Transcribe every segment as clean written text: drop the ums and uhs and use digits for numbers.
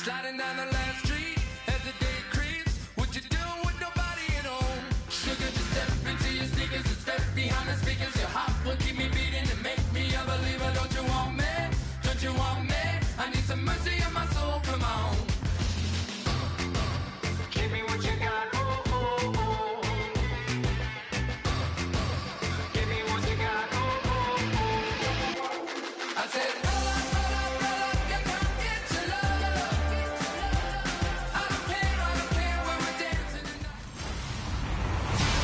Sliding down the last street as the day creeps. What you doing with nobody at home? Sugar, just step into your sneakers and step behind the speakers. Your heart will keep me beating and make me a believer. Don't you want me? Don't you want me? I need some mercy on my soul, come on. Give me what you got, oh, oh, oh. Give me what you got, oh, oh, oh. I said, you come get your love. I don't care when we're dancing tonight.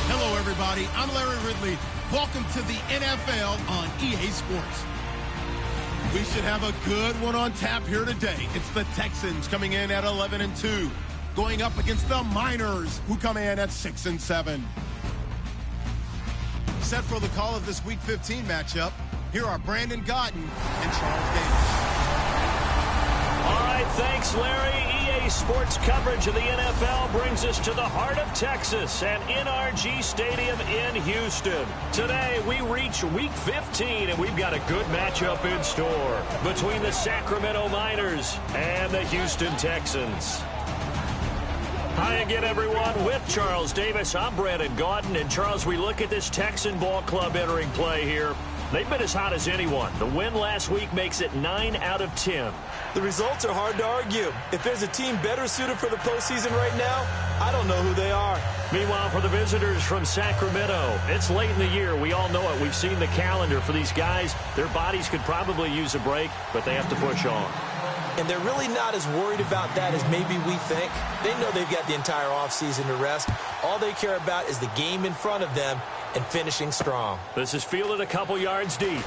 Hello, everybody. I'm Larry Ridley. Welcome to the NFL on EA Sports. We should have a good one on tap here today. It's the Texans coming in at 11-2, going up against the Miners, who come in at 6-7. Set for the call of this Week 15 matchup, here are Brandon Gaudin and Charles Davis. All right, thanks, Larry. EA Sports coverage of the NFL brings us to the heart of Texas at NRG Stadium in Houston. Today, we reach Week 15, and we've got a good matchup in store between the Sacramento Miners and the Houston Texans. Hi again, everyone. With Charles Davis, I'm Brandon Gaudin. And, Charles, we look at this Texan ball club entering play here. They've been as hot as anyone. The win last week makes it 9 out of 10. The results are hard to argue. If there's a team better suited for the postseason right now, I don't know who they are. Meanwhile, for the visitors from Sacramento, it's late in the year. We all know it. We've seen the calendar for these guys. Their bodies could probably use a break, but they have to push on. And they're really not as worried about that as maybe we think. They know they've got the entire offseason to rest. All they care about is the game in front of them and finishing strong. This is fielded a couple yards deep.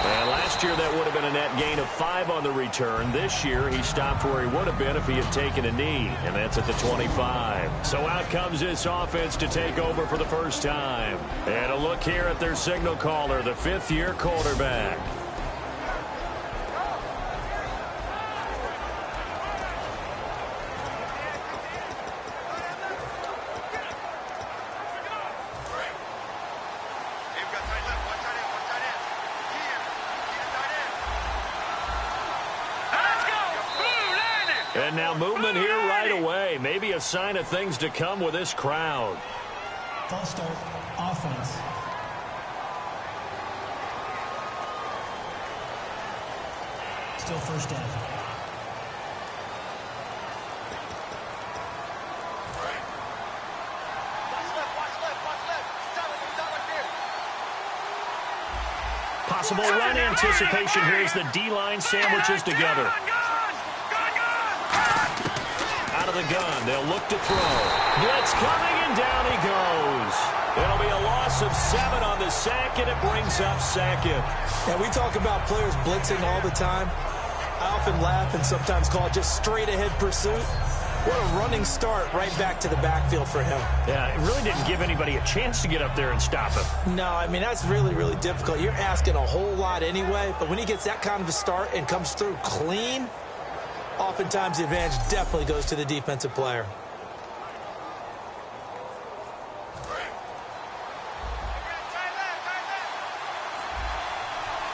And last year, that would have been a net gain of 5 on the return. This year, he stopped where he would have been if he had taken a knee, and that's at the 25. So out comes this offense to take over for the first time. And a look here at their signal caller, the fifth-year quarterback. And now movement here right away. Maybe a sign of things to come with this crowd. False start, offense. Still first down. Possible run anticipation here as the D-line sandwiches together. Out of the gun, they'll look to throw. Blitz coming, and down he goes. It'll be a loss of 7 on the sack, and it brings up second. And we talk about players blitzing all the time. I often laugh and sometimes call it just straight-ahead pursuit. What a running start right back to the backfield for him. Yeah, it really didn't give anybody a chance to get up there and stop him. No, I mean, that's really, really difficult. You're asking a whole lot anyway, but when he gets that kind of a start and comes through clean, oftentimes the advantage definitely goes to the defensive player.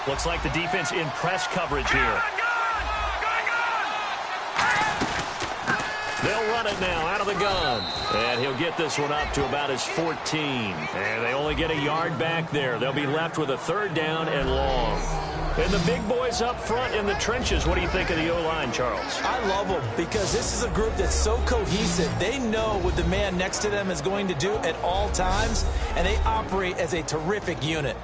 Looks like the defense in press coverage here. They'll run it now out of the gun. And he'll get this one up to about his 14. And they only get a yard back there. They'll be left with a 3rd down and long. And the big boys up front in the trenches. What do you think of the O-line, Charles? I love them because this is a group that's so cohesive. They know what the man next to them is going to do at all times, and they operate as a terrific unit.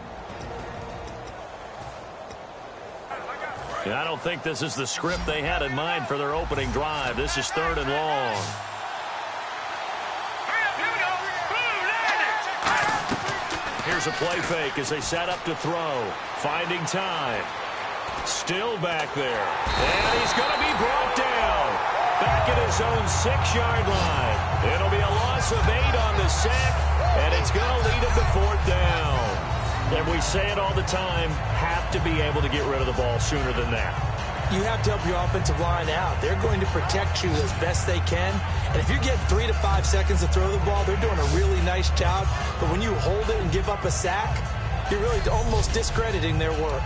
I don't think this is the script they had in mind for their opening drive. This is 3rd and long. Here's a play fake as they set up to throw. Finding time. Still back there. And he's going to be brought down. Back at his own 6-yard line. It'll be a loss of 8 on the sack, and it's going to lead him to 4th down. And we say it all the time, have to be able to get rid of the ball sooner than that. You have to help your offensive line out. They're going to protect you as best they can. And if you get 3 to 5 seconds to throw the ball, they're doing a really nice job. But when you hold it and give up a sack, you're really almost discrediting their work.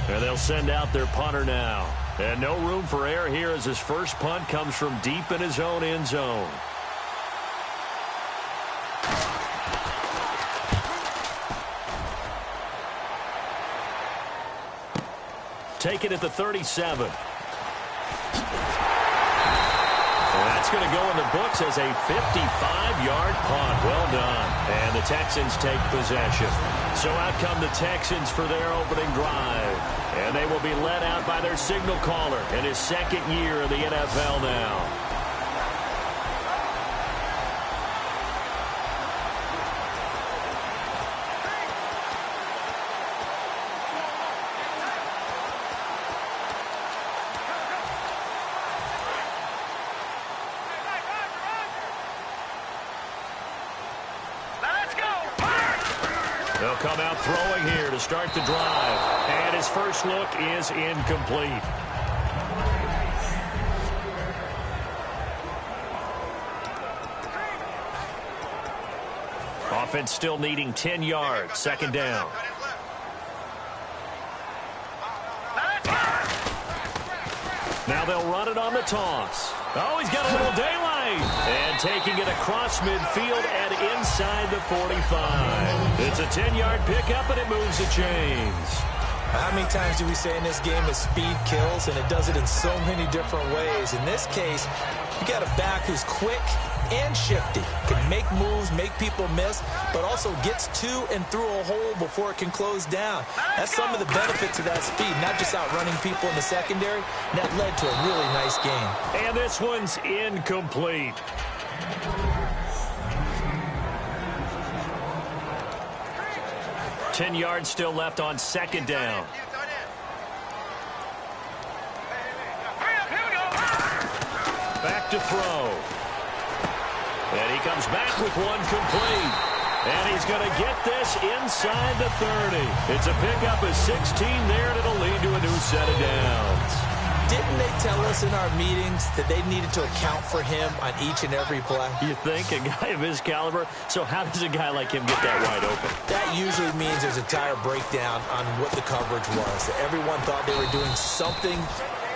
And they'll send out their punter now. And no room for error here as his first punt comes from deep in his own end zone. Take it at the 37. And that's going to go in the books as a 55-yard punt. Well done. And the Texans take possession. So out come the Texans for their opening drive. And they will be led out by their signal caller in his second year in the NFL now. They'll come out throwing here to start the drive. And his first look is incomplete. Offense still needing 10 yards. Second down. Now they'll run it on the toss. Oh, he's got a little daylight. And taking it across midfield and inside the 45. It's a 10-yard pickup, and it moves the chains. How many times do we say in this game that speed kills, and it does it in so many different ways? In this case, you got a back who's quick and shifty, can make moves, make people miss, but also gets to and through a hole before it can close down. That's some of the benefits of that speed, not just outrunning people in the secondary. That led to a really nice game. And this one's incomplete. Ten yards still left on second down. Back to throw. And he comes back with one complete. And he's going to get this inside the 30. It's a pickup of 16 there, and it'll lead to a new set of downs. Didn't they tell us in our meetings that they needed to account for him on each and every play? You think? A guy of his caliber? So how does a guy like him get that wide open? That usually means there's a tire breakdown on what the coverage was. That everyone thought they were doing something,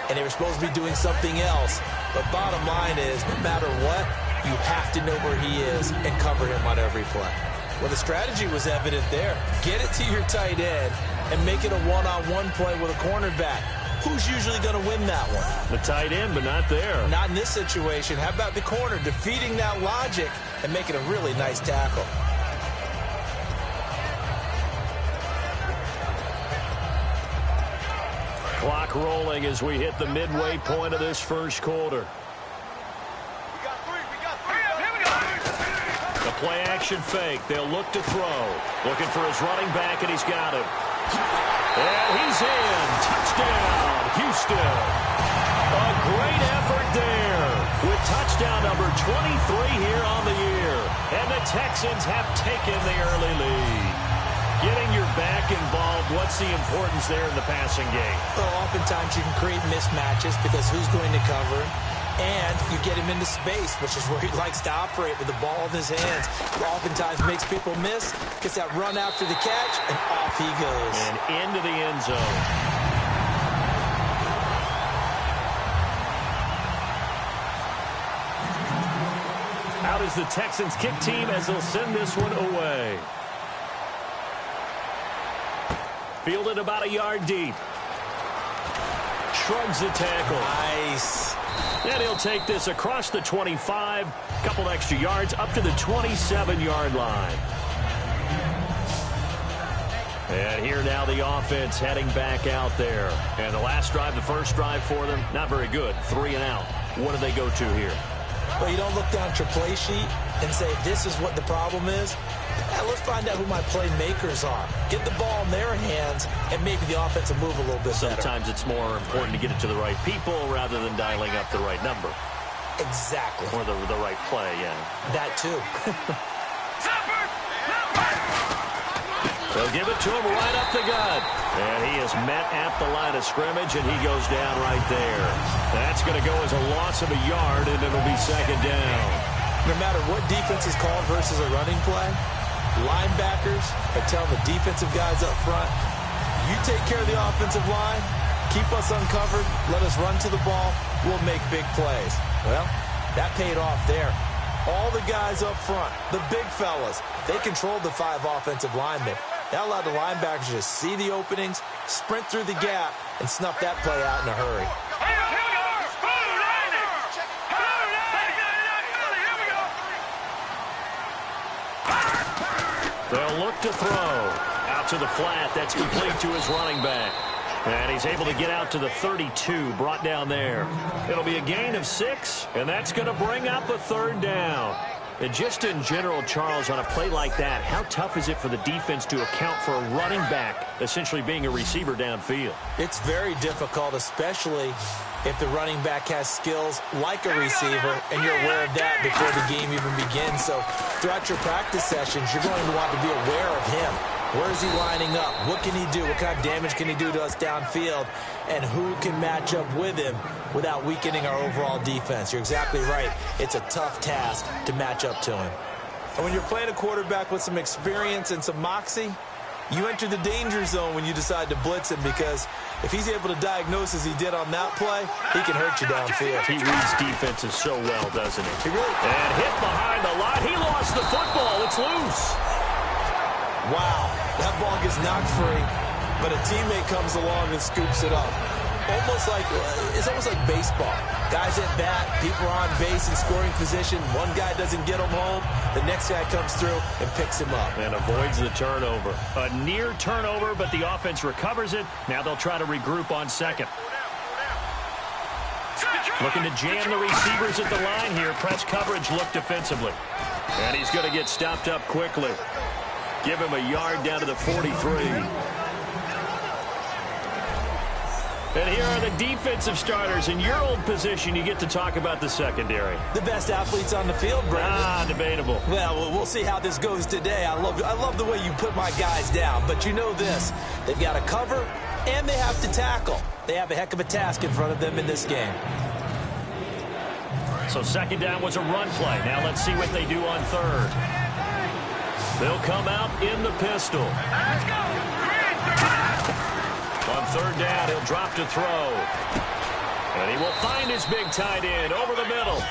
and they were supposed to be doing something else. But bottom line is, no matter what, you have to know where he is and cover him on every play. Well, the strategy was evident there. Get it to your tight end and make it a one-on-one play with a cornerback. Who's usually going to win that one? The tight end, but not there. Not in this situation. How about the corner defeating that logic and making a really nice tackle? Clock rolling as we hit the midway point of this first quarter. The play action fake. They'll look to throw. Looking for his running back, and he's got him. And he's in. Touchdown, Houston. A great effort there with touchdown number 23 here on the year. And the Texans have taken the early lead. Getting your back involved, what's the importance there in the passing game? Well, oftentimes you can create mismatches because who's going to cover him? And you get him into space, which is where he likes to operate with the ball in his hands. Oftentimes makes people miss, gets that run after the catch, and off he goes. And into the end zone. Out is the Texans kick team as they'll send this one away. Fielded about a yard deep. Shrugs the tackle. Nice. And he'll take this across the 25, couple extra yards up to the 27-yard line. And here now the offense heading back out there. And the last drive, the first drive for them, not very good. 3 and out. What do they go to here? Well, you don't look down at your play sheet and say, this is what the problem is. Now, let's find out who my playmakers are. Get the ball in their hands, and maybe the offense will move a little bit better. Sometimes it's more important to get it to the right people rather than dialing up the right number. Exactly. Or the right play, yeah. That, too. They'll give it to him right up the gut. And he is met at the line of scrimmage, and he goes down right there. That's going to go as a loss of a yard, and it'll be second down. No matter what defense is called versus a running play, linebackers are telling the defensive guys up front, You take care of the offensive line, keep us uncovered, let us run to the ball, we'll make big plays. Well, that paid off there. All the guys up front, the big fellas, they controlled the 5 offensive linemen. That allowed the linebackers to just see the openings, sprint through the gap, and snuff that play out in a hurry. They'll look to throw. Out to the flat. That's complete to his running back. And he's able to get out to the 32, brought down there. It'll be a gain of 6, and that's going to bring up a 3rd down. And just in general, Charles, on a play like that, how tough is it for the defense to account for a running back essentially being a receiver downfield? It's very difficult, especially if the running back has skills like a receiver, and you're aware of that before the game even begins. So throughout your practice sessions, you're going to want to be aware of him. Where is he lining up? What can he do? What kind of damage can he do to us downfield? And who can match up with him without weakening our overall defense? You're exactly right. It's a tough task to match up to him. And when you're playing a quarterback with some experience and some moxie, you enter the danger zone when you decide to blitz him, because if he's able to diagnose as he did on that play, he can hurt you downfield. He reads defenses so well, doesn't he? He really can. And hit behind the line. He lost the football. It's loose. Wow, that ball gets knocked free, but a teammate comes along and scoops it up. It's almost like baseball. Guys at bat, people are on base in scoring position. One guy doesn't get him home. The next guy comes through and picks him up. And avoids the turnover. A near turnover, but the offense recovers it. Now they'll try to regroup on 2nd. Looking to jam the receivers at the line here. Press coverage look defensively. And he's going to get stopped up quickly. Give him a yard down to the 43. And here are the defensive starters. In your old position, you get to talk about the secondary. The best athletes on the field, Brandon. Debatable. Well, we'll see how this goes today. I love the way you put my guys down. But you know this. They've got to cover, and they have to tackle. They have a heck of a task in front of them in this game. So 2nd down was a run play. Now let's see what they do on 3rd. They'll come out in the pistol. Let's go. On 3rd down, he'll drop to throw. And he will find his big tight end over the middle.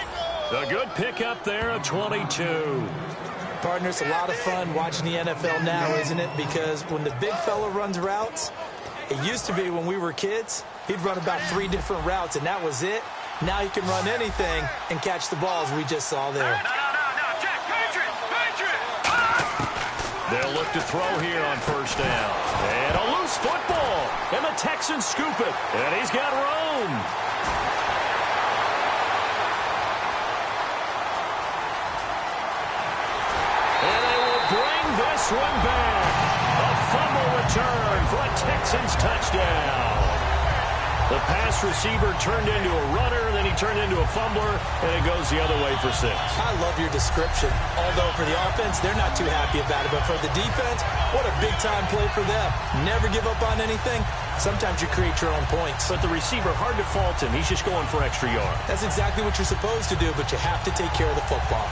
A good pickup there, a 22. Partner, it's a lot of fun watching the NFL now, isn't it? Because when the big fella runs routes, it used to be when we were kids, he'd run about 3 different routes, and that was it. Now he can run anything and catch the balls we just saw there. They'll look to throw here on 1st down. And a loose football. And the Texans scoop it. And he's got room. And they will bring this one back. A fumble return for a Texans touchdown. The pass receiver turned into a runner, then he turned into a fumbler, and it goes the other way for 6. I love your description. Although for the offense, they're not too happy about it. But for the defense, what a big-time play for them. Never give up on anything. Sometimes you create your own points. But the receiver, hard to fault him. He's just going for extra yards. That's exactly what you're supposed to do, but you have to take care of the football.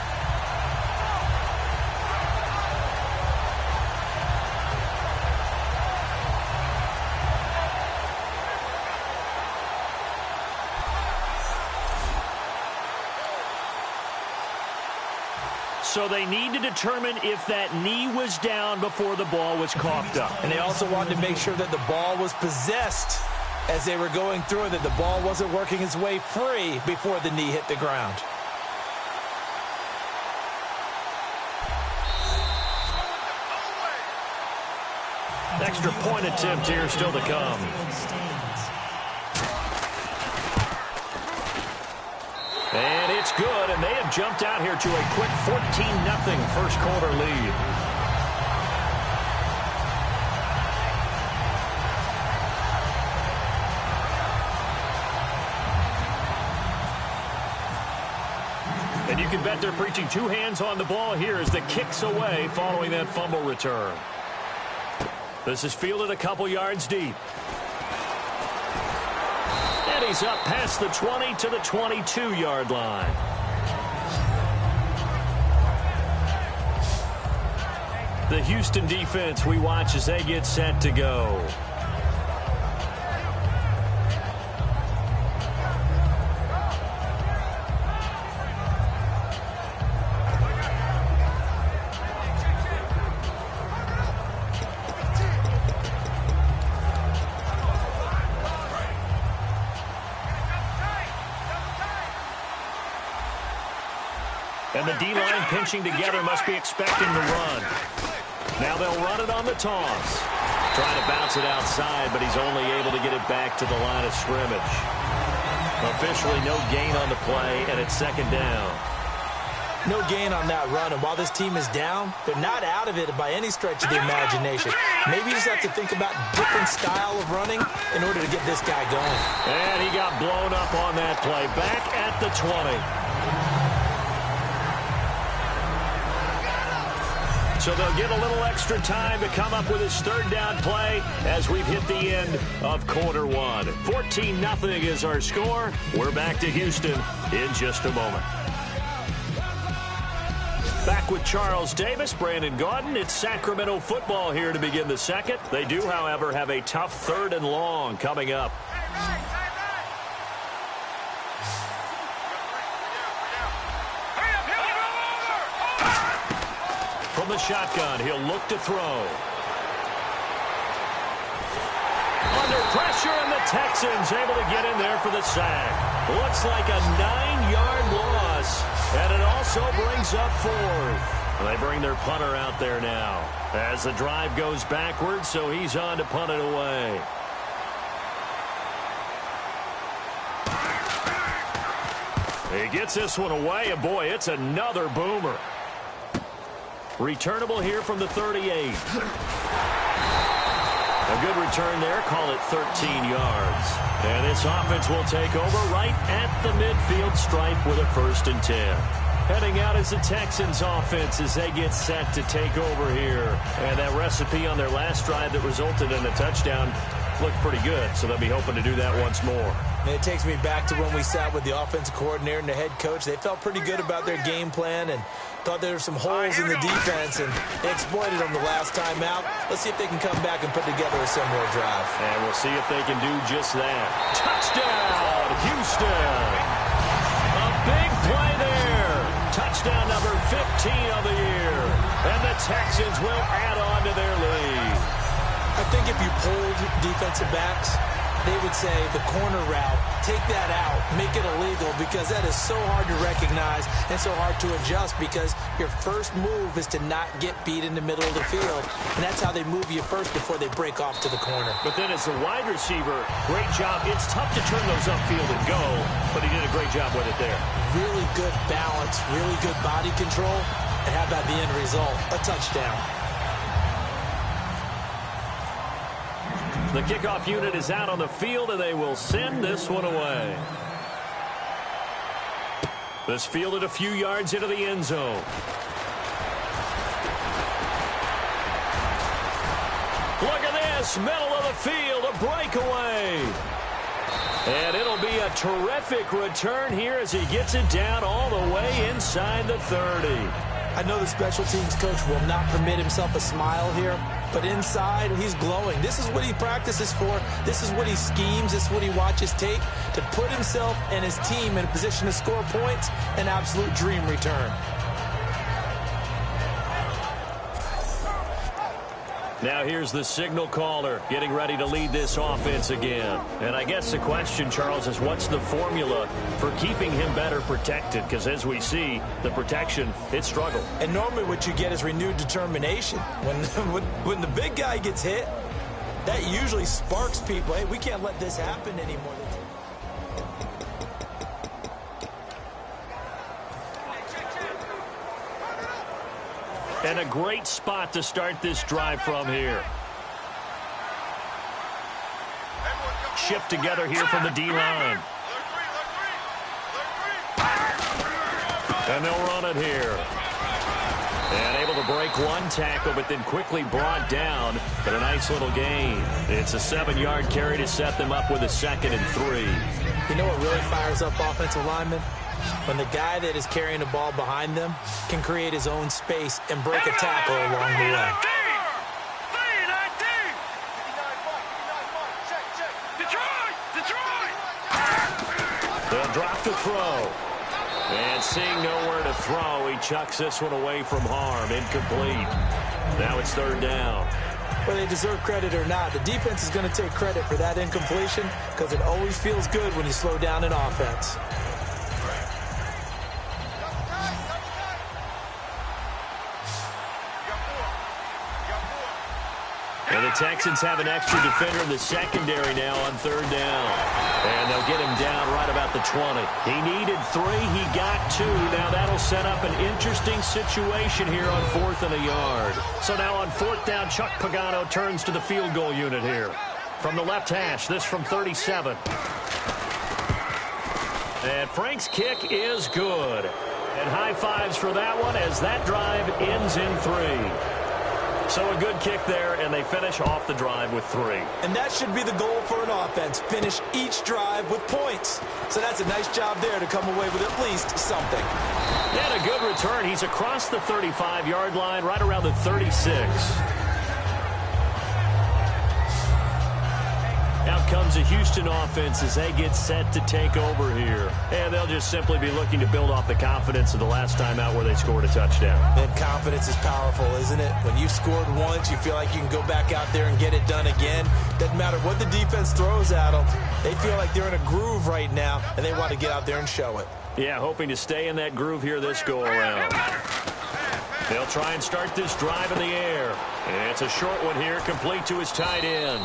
So they need to determine if that knee was down before the ball was coughed up. And they also wanted to make sure that the ball was possessed as they were going through it, that the ball wasn't working its way free before the knee hit the ground. Extra point attempt here still to come. And it's good, and they have jumped out here to a quick 14-0 first quarter lead. And you can bet they're preaching 2 hands on the ball here as the kick's away following that fumble return. This is fielded a couple yards deep. And he's up past the 20 to the 22-yard line. The Houston defense we watch as they get set to go. And the D-line pinching together must be expecting the run. Now they'll run it on the toss. Trying to bounce it outside, but he's only able to get it back to the line of scrimmage. Officially no gain on the play, and it's second down. No gain on that run, and while this team is down, they're not out of it by any stretch of the imagination. Maybe you just have to think about different style of running in order to get this guy going. And he got blown up on that play. Back at the 20. So they'll get a little extra time to come up with his third down play as we've hit the end of quarter one. 14-0 is our score. We're back to Houston in just a moment. Back with Charles Davis, Brandon Gaudin. It's Sacramento football here to begin the second. They do, however, have a tough third and long coming up. From the shotgun, he'll look to throw. Under pressure, and the Texans able to get in there for the sack. Looks like a 9-yard loss, and it also brings up fourth. They bring their punter out there now as the drive goes backwards, so he's on to punt it away. He gets this one away, and boy, it's another boomer. Returnable here from the 38. A good return there. Call it 13 yards. And this offense will take over right at the midfield stripe with a 1st and 10. Heading out is the Texans offense as they get set to take over here. And that recipe on their last drive that resulted in a touchdown looked pretty good, so they'll be hoping to do that once more. And it takes me back to when we sat with the offensive coordinator and the head coach. They felt pretty good about their game plan and thought there were some holes in the defense, and they exploited them the last time out. Let's see if they can come back and put together a similar drive. And we'll see if they can do just that. Touchdown, Houston! A big play there. Touchdown number 15 of the year. And the Texans will add on to their lead. I think if you polled defensive backs, they would say the corner route, take that out, make it illegal, because that is so hard to recognize and so hard to adjust, because your first move is to not get beat in the middle of the field, and that's how they move you first before they break off to the corner. But then as a wide receiver, great job. It's tough to turn those upfield and go, but he did a great job with it there. Really good balance, really good body control, and how about the end result? A touchdown. The kickoff unit is out on the field, and they will send this one away. This fielded a few yards into the end zone. Look at this, middle of the field, a breakaway. And it'll be a terrific return here as he gets it down all the way inside the 30. I know the special teams coach will not permit himself a smile here, but inside, he's glowing. This is what he practices for. This is what he schemes. This is what he watches tape to put himself and his team in a position to score points. An absolute dream return. Now here's the signal caller getting ready to lead this offense again. And I guess the question, Charles, is what's the formula for keeping him better protected? Because as we see, the protection, it struggled. And normally what you get is renewed determination. When the big guy gets hit, that usually sparks people. Hey, we can't let this happen anymore. And a great spot to start this drive from here. Shift together here from the D-line. And they'll run it here. And able to break one tackle, but then quickly brought down. But a nice little gain. It's a 7-yard carry to set them up with a 2nd and 3. You know what really fires up offensive linemen? When the guy that is carrying the ball behind them can create his own space and break a tackle along the way. They'll drop the throw. And seeing nowhere to throw, he chucks this one away from harm. Incomplete. Now it's 3rd down. Whether they deserve credit or not, the defense is going to take credit for that incompletion because it always feels good when you slow down an offense. Texans have an extra defender in the secondary now on third down. And they'll get him down right about the 20. He needed 3. He got 2. Now that'll set up an interesting situation here on 4th and a yard. So now on 4th down, Chuck Pagano turns to the field goal unit here. From the left hash, this from 37. And Frank's kick is good. And high fives for that one as that drive ends in 3. So a good kick there, and they finish off the drive with 3. And that should be the goal for an offense. Finish each drive with points. So that's a nice job there to come away with at least something. And a good return. He's across the 35-yard line, right around the 36. Out comes the Houston offense as they get set to take over here. And they'll just simply be looking to build off the confidence of the last time out where they scored a touchdown. And confidence is powerful, isn't it? When you've scored once, you feel like you can go back out there and get it done again. Doesn't matter what the defense throws at them. They feel like they're in a groove right now, and they want to get out there and show it. Yeah, hoping to stay in that groove here this go-around. They'll try and start this drive in the air. And it's a short one here, complete to his tight end.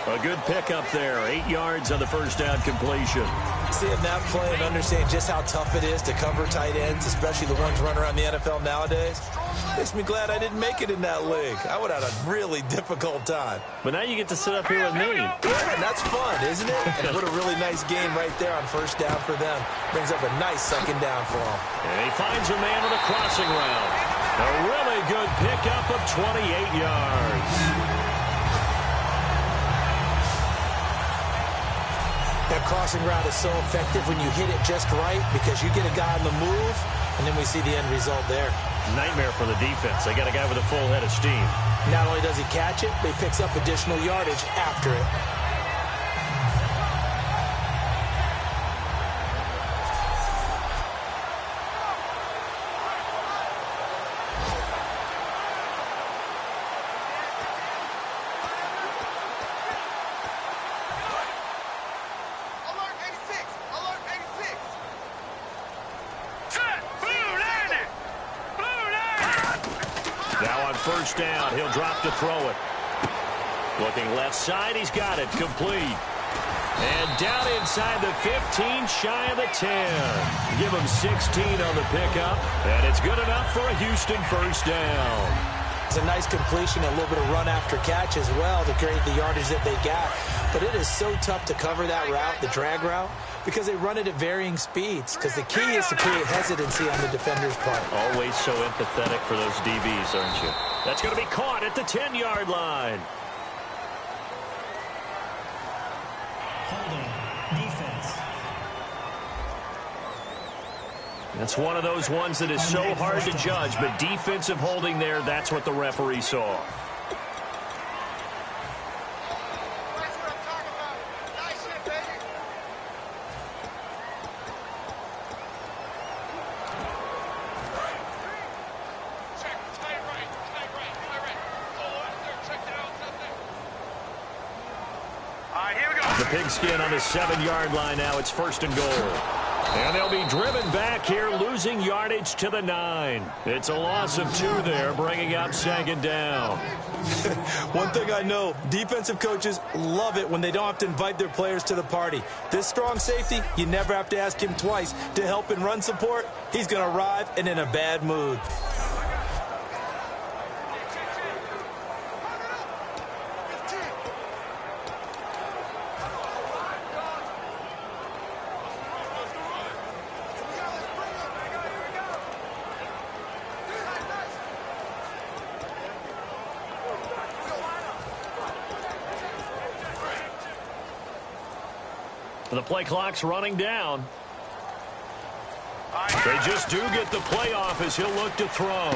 A good pickup there, 8 yards on the first down completion. Seeing that play and understand just how tough it is to cover tight ends, especially the ones running around the NFL nowadays, makes me glad I didn't make it in that league. I would have had a really difficult time. But now you get to sit up here with me. Yeah, and that's fun, isn't it? And what a really nice game right there on first down for them. Brings up a nice second down for them. And he finds a man with a crossing route. A really good pickup of 28 yards. That crossing route is so effective when you hit it just right because you get a guy on the move, and then we see the end result there. Nightmare for the defense. They got a guy with a full head of steam. Not only does he catch it, but he picks up additional yardage after it. First down, he'll drop to throw it. Looking left side, he's got it, complete. And down inside the 15, shy of the 10. Give him 16 on the pickup, and it's good enough for a Houston first down. It's a nice completion, a little bit of run after catch as well to create the yardage that they got. But it is so tough to cover that route, the drag route, because they run it at varying speeds. Because the key is to create hesitancy on the defender's part. Always so empathetic for those DBs, aren't you? That's going to be caught at the 10-yard line. Holding. Defense. That's one of those ones that is so hard to judge, but defensive holding there, that's what the referee saw. The pigskin on the 7-yard line now. It's first and goal. And they'll be driven back here, losing yardage to the 9. It's a loss of 2 there, bringing up second down. One thing I know, defensive coaches love it when they don't have to invite their players to the party. This strong safety, you never have to ask him twice to help in run support. He's going to arrive and in a bad mood. The play clock's running down. They just do get the play off as he'll look to throw.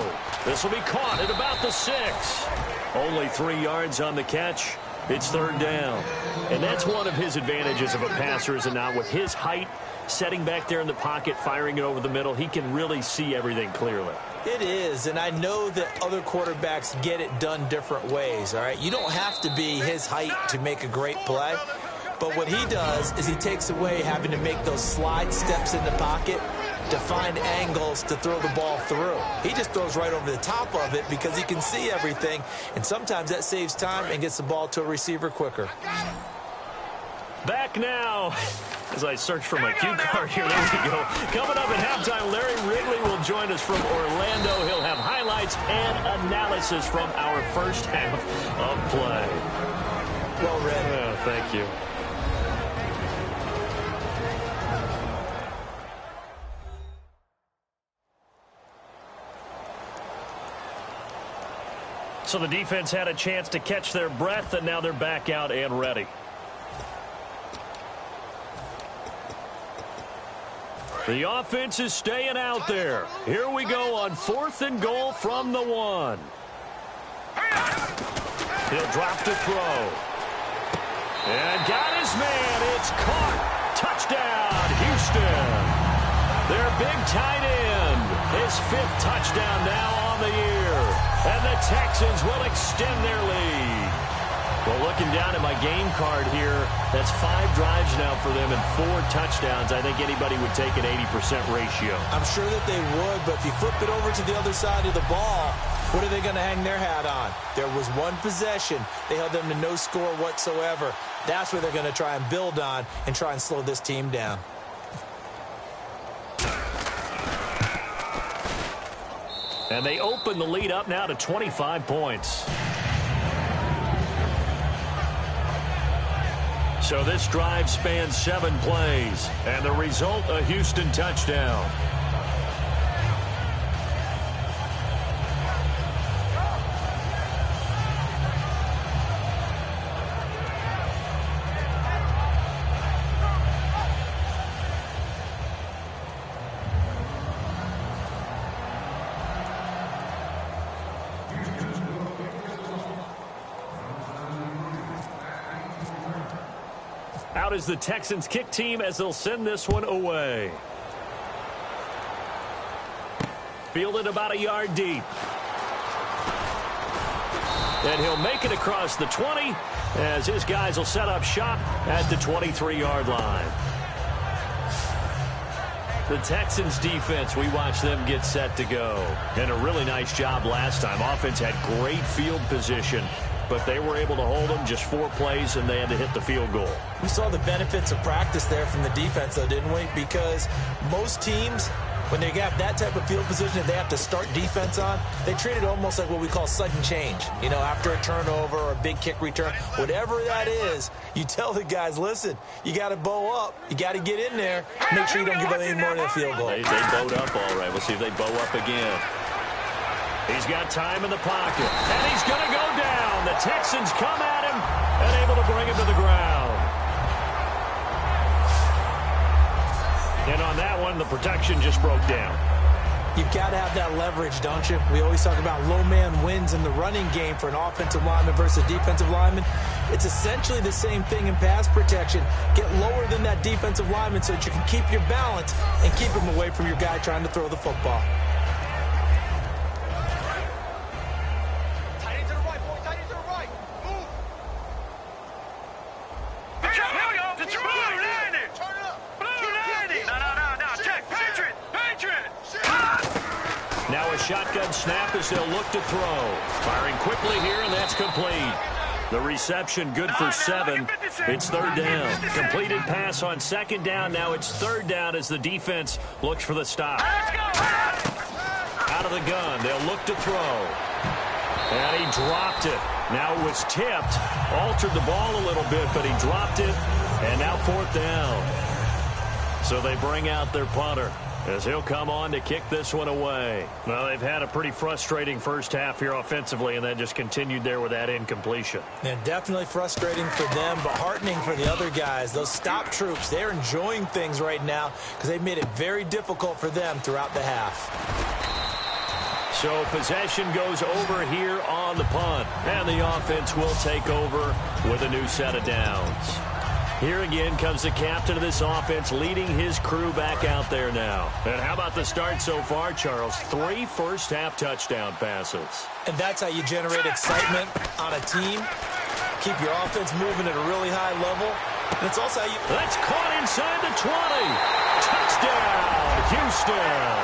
This will be caught at about the 6. Only 3 yards on the catch. It's third down. And that's one of his advantages of a passer, is it not? With his height, setting back there in the pocket, firing it over the middle, he can really see everything clearly. It is, and I know that other quarterbacks get it done different ways, all right? You don't have to be his height to make a great play. But what he does is he takes away having to make those slide steps in the pocket to find angles to throw the ball through. He just throws right over the top of it because he can see everything, and sometimes that saves time and gets the ball to a receiver quicker. Back now, as I search for my cue card here, there we go. Coming up at halftime, Larry Ridley will join us from Orlando. He'll have highlights and analysis from our first half of play. Well read. Oh, thank you. So the defense had a chance to catch their breath, and now they're back out and ready. The offense is staying out there. Here we go on 4th and goal from the 1. He'll drop to throw. And got his man. It's caught. Touchdown, Houston. Their big tight end. His 5th touchdown now on the year. And the Texans will extend their lead. Well, looking down at my game card here, that's 5 drives now for them and 4 touchdowns. I think anybody would take an 80% ratio. I'm sure that they would, but if you flip it over to the other side of the ball, what are they going to hang their hat on? There was one possession. They held them to no score whatsoever. That's what they're going to try and build on and try and slow this team down. And they open the lead up now to 25 points. So this drive spans 7 plays, and the result, a Houston touchdown. Out is the Texans kick team as they'll send this one away. Fielded about a yard deep. And he'll make it across the 20 as his guys will set up shop at the 23-yard line. The Texans defense, we watch them get set to go. And a really nice job last time. Offense had great field position, but they were able to hold them just 4 plays, and they had to hit the field goal. We saw the benefits of practice there from the defense, though, didn't we? Because most teams, when they have that type of field position that they have to start defense on, they treat it almost like what we call sudden change. You know, after a turnover or a big kick return, whatever that is, you tell the guys, listen, you got to bow up. You got to get in there. Make sure you don't give them any more than a field goal. They bowed up all right. We'll see if they bow up again. He's got time in the pocket, and he's going to go down. The Texans come at him and able to bring him to the ground. And on that one, the protection just broke down. You've got to have that leverage, don't you? We always talk about low man wins in the running game for an offensive lineman versus defensive lineman. It's essentially the same thing in pass protection. Get lower than that defensive lineman so that you can keep your balance and keep him away from your guy trying to throw the football. Shotgun snap as they'll look to throw. Firing quickly here, and that's complete. The reception good for 7. It's 3rd down. Completed pass on 2nd down. Now it's 3rd down as the defense looks for the stop. Out of the gun. They'll look to throw. And he dropped it. Now it was tipped. Altered the ball a little bit, but he dropped it. And now 4th down. So they bring out their punter as he'll come on to kick this one away. Well, they've had a pretty frustrating first half here offensively, and then just continued there with that incompletion. And definitely frustrating for them, but heartening for the other guys. Those stop troops, they're enjoying things right now because they've made it very difficult for them throughout the half. So possession goes over here on the punt, and the offense will take over with a new set of downs. Here again comes the captain of this offense leading his crew back out there now. And how about the start so far, Charles? 3 first-half touchdown passes. And that's how you generate excitement on a team. Keep your offense moving at a really high level. That's also how you... That's caught inside the 20. Touchdown, Houston.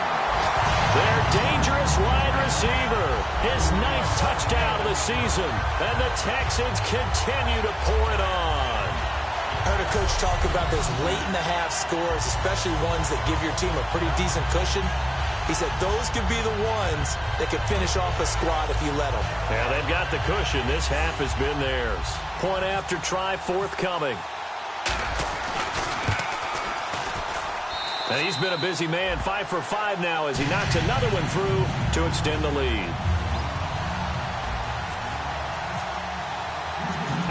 Their dangerous wide receiver. His 9th touchdown of the season. And the Texans continue to pour it on. I heard a coach talk about those late-in-the-half scores, especially ones that give your team a pretty decent cushion. He said those could be the ones that could finish off a squad if you let them. Yeah, they've got the cushion. This half has been theirs. Point after try forthcoming. And he's been a busy man, 5 for 5 now as he knocks another one through to extend the lead.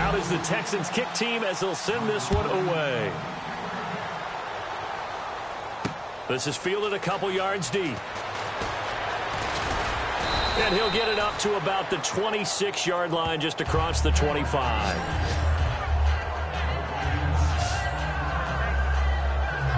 Out is the Texans kick team as they'll send this one away. This is fielded a couple yards deep. And he'll get it up to about the 26-yard line just across the 25.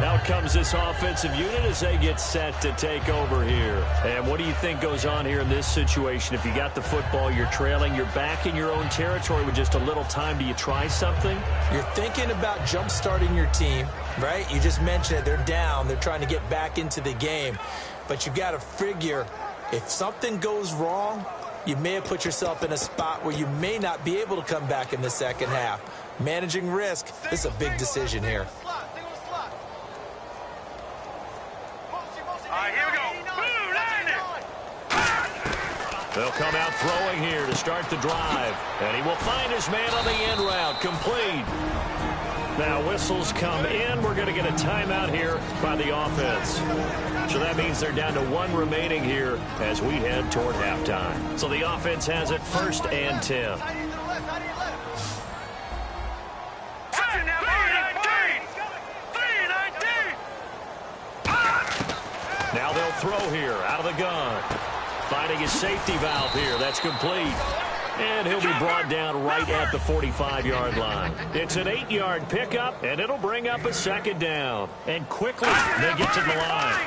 Out comes this offensive unit as they get set to take over here. And what do you think goes on here in this situation? If you got the football, you're trailing, you're back in your own territory with just a little time. Do you try something? You're thinking about jump-starting your team, right? You just mentioned it. They're down. They're trying to get back into the game. But you got to figure if something goes wrong, you may have put yourself in a spot where you may not be able to come back in the second half. Managing risk, this is a big decision here. They'll come out throwing here to start the drive. And he will find his man on the end route. Complete. Now whistles come in. We're going to get a timeout here by the offense. So that means they're down to 1 remaining here as we head toward halftime. So the offense has it 1st and 10. Now they'll throw here out of the gun. Finding his safety valve here. That's complete. And he'll be brought down right at the 45-yard line. It's an 8-yard pickup, and it'll bring up a 2nd down. And quickly, they get to the line.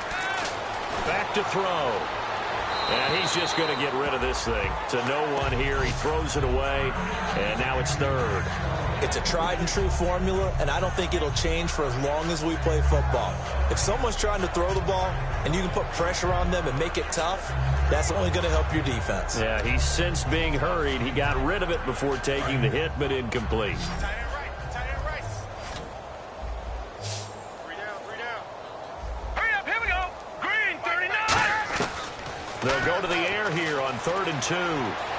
Back to throw. And he's just going to get rid of this thing. To no one here. He throws it away, and now it's 3rd. It's a tried-and-true formula, and I don't think it'll change for as long as we play football. If someone's trying to throw the ball and you can put pressure on them and make it tough, that's only going to help your defense. Yeah, he's since being hurried. He got rid of it before taking the hit, but incomplete. They'll go to the air here on 3rd and 2.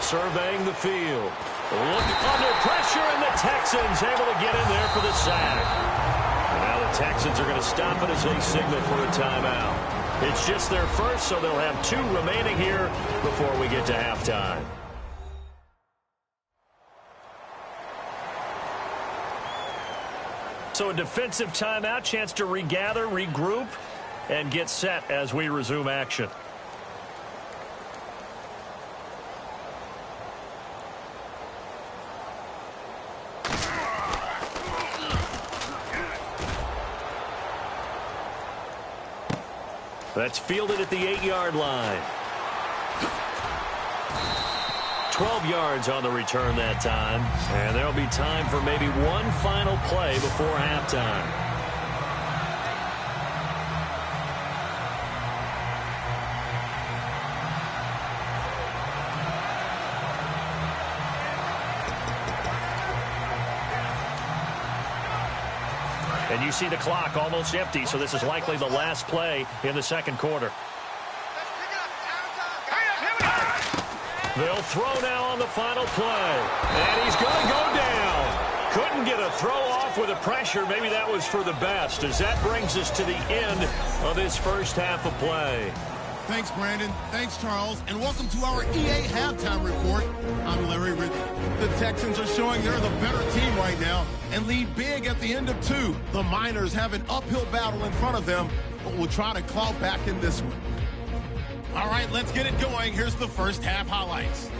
Surveying the field. Look under pressure, and the Texans able to get in there for the sack. And now the Texans are going to stop it as they signal for a timeout. It's just their first, so they'll have 2 remaining here before we get to halftime. So a defensive timeout, chance to regather, regroup, and get set as we resume action. That's fielded at the 8-yard line. 12 yards on the return that time. And there'll be time for maybe one final play before halftime. And you see the clock almost empty, so this is likely the last play in the 2nd quarter. They'll throw now on the final play. And he's going to go down. Couldn't get a throw off with the pressure. Maybe that was for the best, as that brings us to the end of this first half of play. Thanks, Brandon. Thanks, Charles. And welcome to our EA Halftime Report. I'm Larry Ridley. The Texans are showing they're the better team right now and lead big at the end of 2. The Miners have an uphill battle in front of them, but will try to claw back in this one. All right, let's get it going. Here's the first half highlights.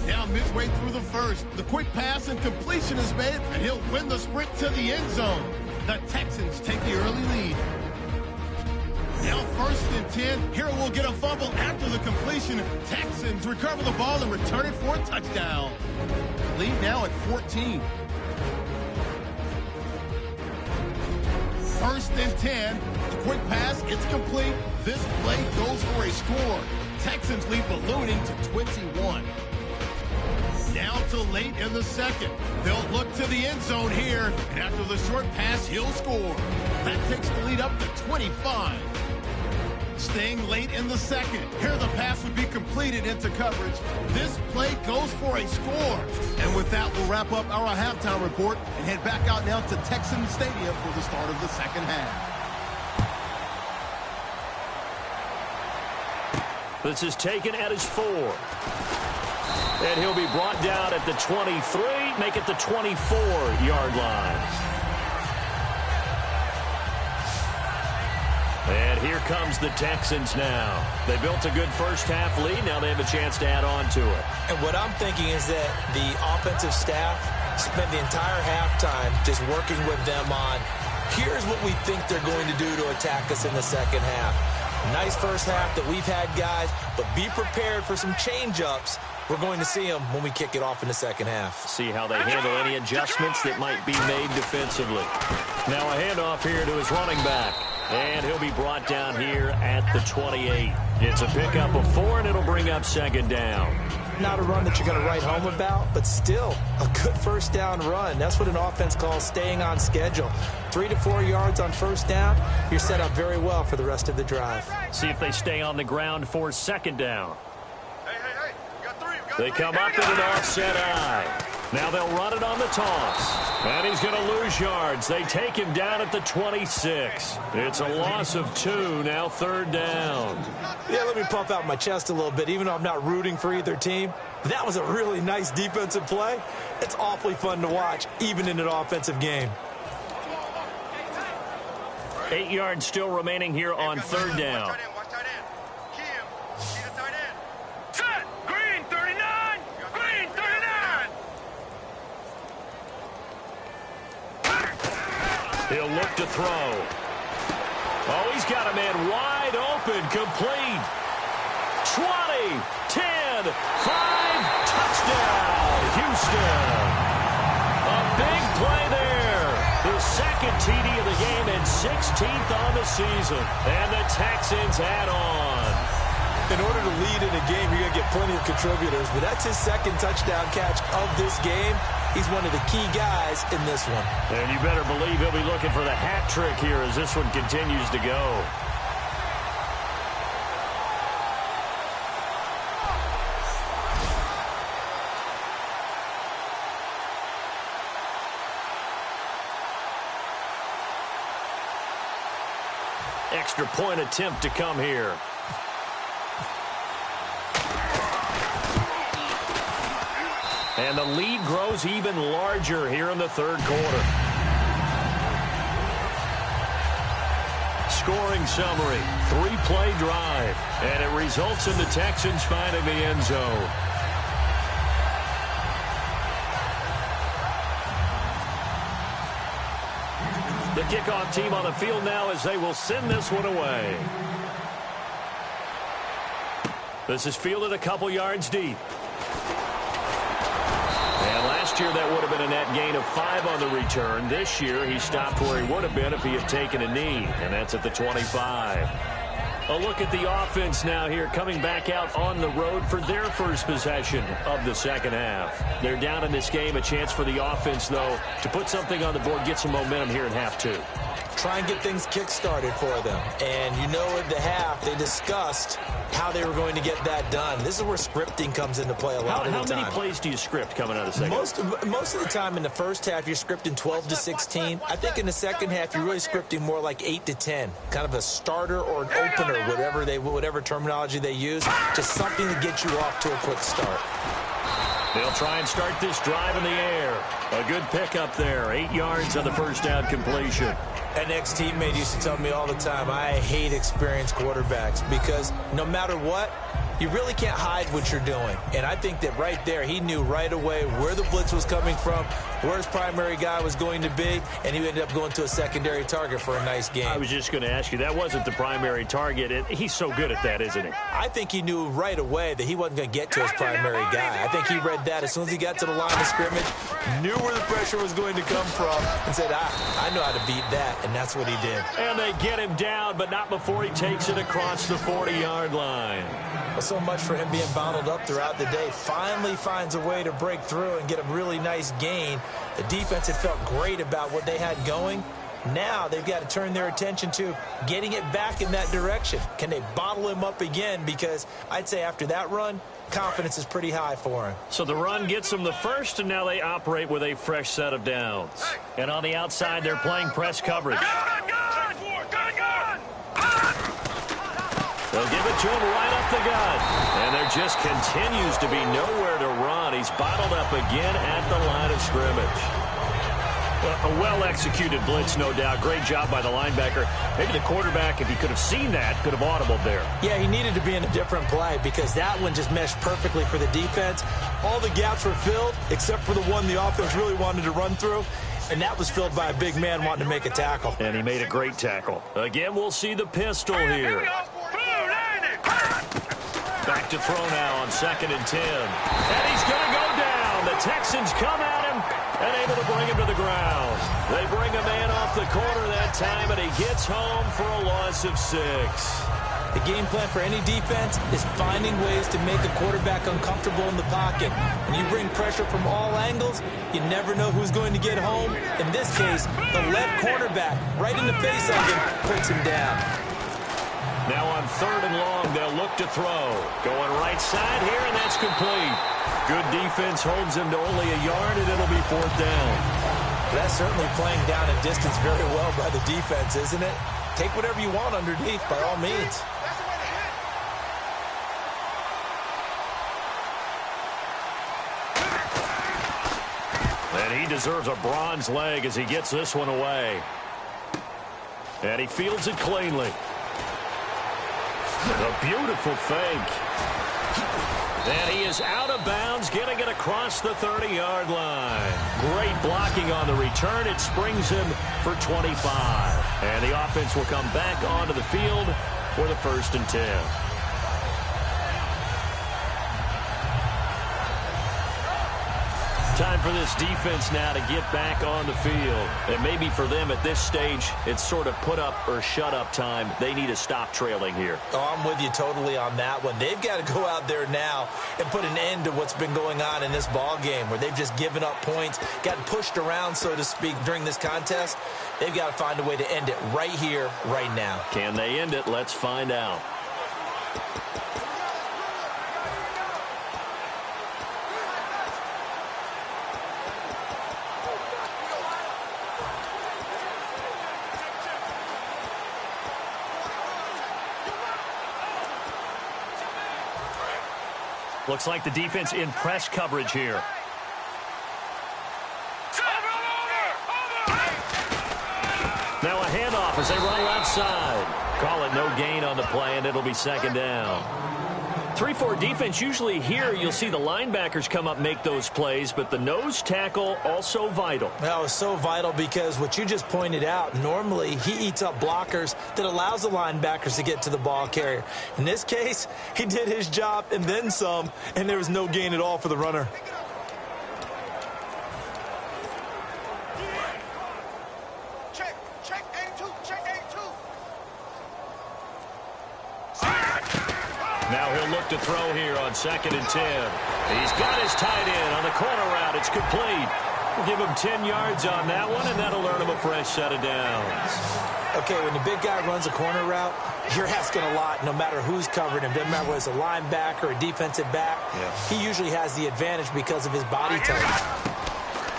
Now midway through the first, the quick pass and completion is made, and he'll win the sprint to the end zone. The Texans take the early lead. Now 1st and 10. Here will get a fumble after the completion. Texans recover the ball and return it for a touchdown. lead now at 14. First and 10. A quick pass. It's complete. This play goes for a score. Texans lead ballooning to 21. Down to late in the second. They'll look to the end zone here. And after the short pass, he'll score. That takes the lead up to 25. Staying late in the second. Here the pass would be completed into coverage. This play goes for a score. And with that, we'll wrap up our halftime report and head back out now to Texan Stadium for the start of the second half. This is taken at his 4. And he'll be brought down at the 23, make it the 24-yard line. And here comes the Texans now. They built a good first-half lead. Now they have a chance to add on to it. And what I'm thinking is that the offensive staff spent the entire halftime just working with them on, here's what we think they're going to do to attack us in the second half. Nice first half that we've had, guys, but be prepared for some change-ups. We're going to see them when we kick it off in the second half. See how they handle any adjustments that might be made defensively. Now a handoff here to his running back. And he'll be brought down here at the 28. It's a pickup of 4, and it'll bring up second down. Not a run that you're going to write home about, but still a good first down run. That's what an offense calls staying on schedule. 3 to 4 yards on first down, you're set up very well for the rest of the drive. See if they stay on the ground for second down. They come up in an offset eye. Now they'll run it on the toss. And he's going to lose yards. They take him down at the 26. It's a loss of 2, now third down. Yeah, let me pump out my chest a little bit, even though I'm not rooting for either team. That was a really nice defensive play. It's awfully fun to watch, even in an offensive game. 8 yards still remaining here on third down. He'll look to throw. Oh, he's got a man wide open, complete. 20, 10, 5, touchdown, Houston. A big play there. The second TD of the game and 16th on the season. And the Texans add on. In order to lead in a game, you're going to get plenty of contributors, but that's his second touchdown catch of this game. He's one of the key guys in this one. And you better believe he'll be looking for the hat trick here as this one continues to go. Extra point attempt to come here. And the lead grows even larger here in the third quarter. Scoring summary, 3-play drive. And it results in the Texans finding the end zone. The kickoff team on the field now as they will send this one away. This is fielded a couple yards deep. And last year that would have been a net gain of 5 on the return. This year he stopped where he would have been if he had taken a knee, and that's at the 25. A look at the offense now here, coming back out on the road for their first possession of the second half. They're down in this game, a chance for the offense, though, to put something on the board, get some momentum here in half 2. Try and get things kick-started for them. And you know at the half, they discussed how they were going to get that done. This is where scripting comes into play a lot of the time. How many plays do you script coming out of the second? Most of the time in the first half, you're scripting 12 to 16. I think in the second half, you're really scripting more like 8 to 10. Kind of a starter or an opener, whatever terminology they use. Just something to get you off to a quick start. They'll try and start this drive in the air. A good pickup there. 8 yards on the first down completion. An ex-teammate used to tell me all the time, I hate experienced quarterbacks because no matter what, you really can't hide what you're doing. And I think that right there, he knew right away where the blitz was coming from, where his primary guy was going to be, and he ended up going to a secondary target for a nice game. I was just going to ask you, that wasn't the primary target, and he's so good at that, isn't he? I think he knew right away that he wasn't going to get to his primary guy. I think he read that as soon as he got to the line of scrimmage, knew where the pressure was going to come from, and said, I know how to beat that, and that's what he did. And they get him down, but not before he takes it across the 40-yard line. Well, so much for him being bottled up throughout the day. Finally finds a way to break through and get a really nice gain. The defense had felt great about what they had going. Now they've got to turn their attention to getting it back in that direction. Can they bottle him up again? Because I'd say after that run, confidence is pretty high for him. So the run gets them the first, and now they operate with a fresh set of downs. And on the outside, they're playing press coverage. They'll give it to him right up the gut. And there just continues to be nowhere to run. He's bottled up again at the line of scrimmage. A well-executed blitz, no doubt. Great job by the linebacker. Maybe the quarterback, if he could have seen that, could have audibled there. Yeah, he needed to be in a different play because that one just meshed perfectly for the defense. All the gaps were filled except for the one the offense really wanted to run through. And that was filled by a big man wanting to make a tackle. And he made a great tackle. Again, we'll see the pistol here. Back to throw now on 2nd and 10. And he's going to go down. The Texans come at him and able to bring him to the ground. They bring a man off the corner that time, and he gets home for a loss of 6. The game plan for any defense is finding ways to make a quarterback uncomfortable in the pocket. When you bring pressure from all angles, you never know who's going to get home. In this case, the left cornerback, right in the face of him, puts him down. Now on 3rd and long, they'll look to throw. Going right side here, and that's complete. Good defense holds him to only a yard, and it'll be 4th down. That's certainly playing down a distance very well by the defense, isn't it? Take whatever you want underneath, by all means. And he deserves a bronze leg as he gets this one away. And he fields it cleanly. A beautiful fake. And he is out of bounds, getting it across the 30-yard line. Great blocking on the return. It springs him for 25. And the offense will come back onto the field for the 1st and 10. Time for this defense now to get back on the field. And maybe for them at this stage, it's sort of put up or shut up time. They need to stop trailing here. Oh, I'm with you totally on that one. They've got to go out there now and put an end to what's been going on in this ball game where they've just given up points, gotten pushed around, so to speak, during this contest. They've got to find a way to end it right here, right now. Can they end it? Let's find out. Looks like the defense in press coverage here. Now a handoff as they run left side. Call it no gain on the play, and it'll be 2nd down. 3-4 defense, usually here you'll see the linebackers come up, make those plays, but the nose tackle also vital. That was so vital because what you just pointed out, normally he eats up blockers that allows the linebackers to get to the ball carrier. In this case, he did his job and then some, and there was no gain at all for the runner. Now he'll look to throw here on 2nd and 10. He's got his tight end on the corner route. It's complete. We'll give him 10 yards on that one, and that'll earn him a fresh set of downs. Okay, when the big guy runs a corner route, you're asking a lot no matter who's covering him. Doesn't matter whether it's a linebacker or a defensive back. Yeah. He usually has the advantage because of his body type.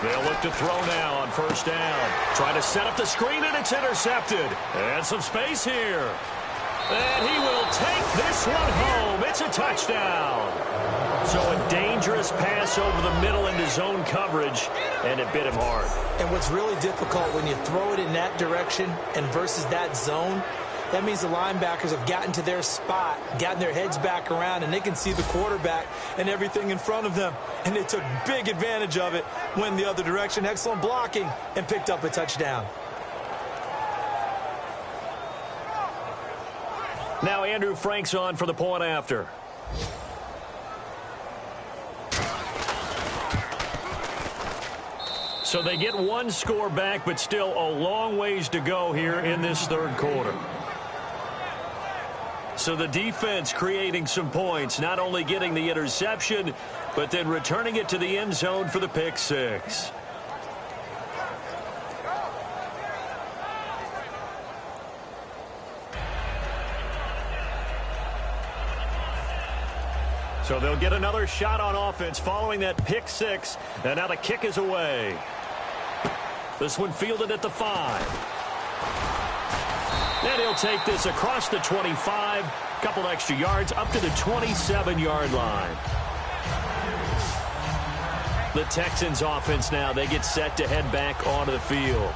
They'll look to throw now on 1st down. Try to set up the screen, and it's intercepted. And some space here. And he will take this one home. It's a touchdown. So a dangerous pass over the middle into zone coverage, and it bit him hard. And what's really difficult when you throw it in that direction and versus that zone, That means the linebackers have gotten to their spot, gotten their heads back around, and they can see the quarterback and everything in front of them. And they took big advantage of it, went the other direction, excellent blocking, and picked up a touchdown. Now Andrew Frank's on for the point after. So they get one score back, but still a long ways to go here in this third quarter. So the defense creating some points, not only getting the interception, but then returning it to the end zone for the pick six. So they'll get another shot on offense following that pick six, and now the kick is away. This one fielded at the 5. And he'll take this across the 25, couple extra yards up to the 27-yard line. The Texans offense now, they get set to head back onto the field.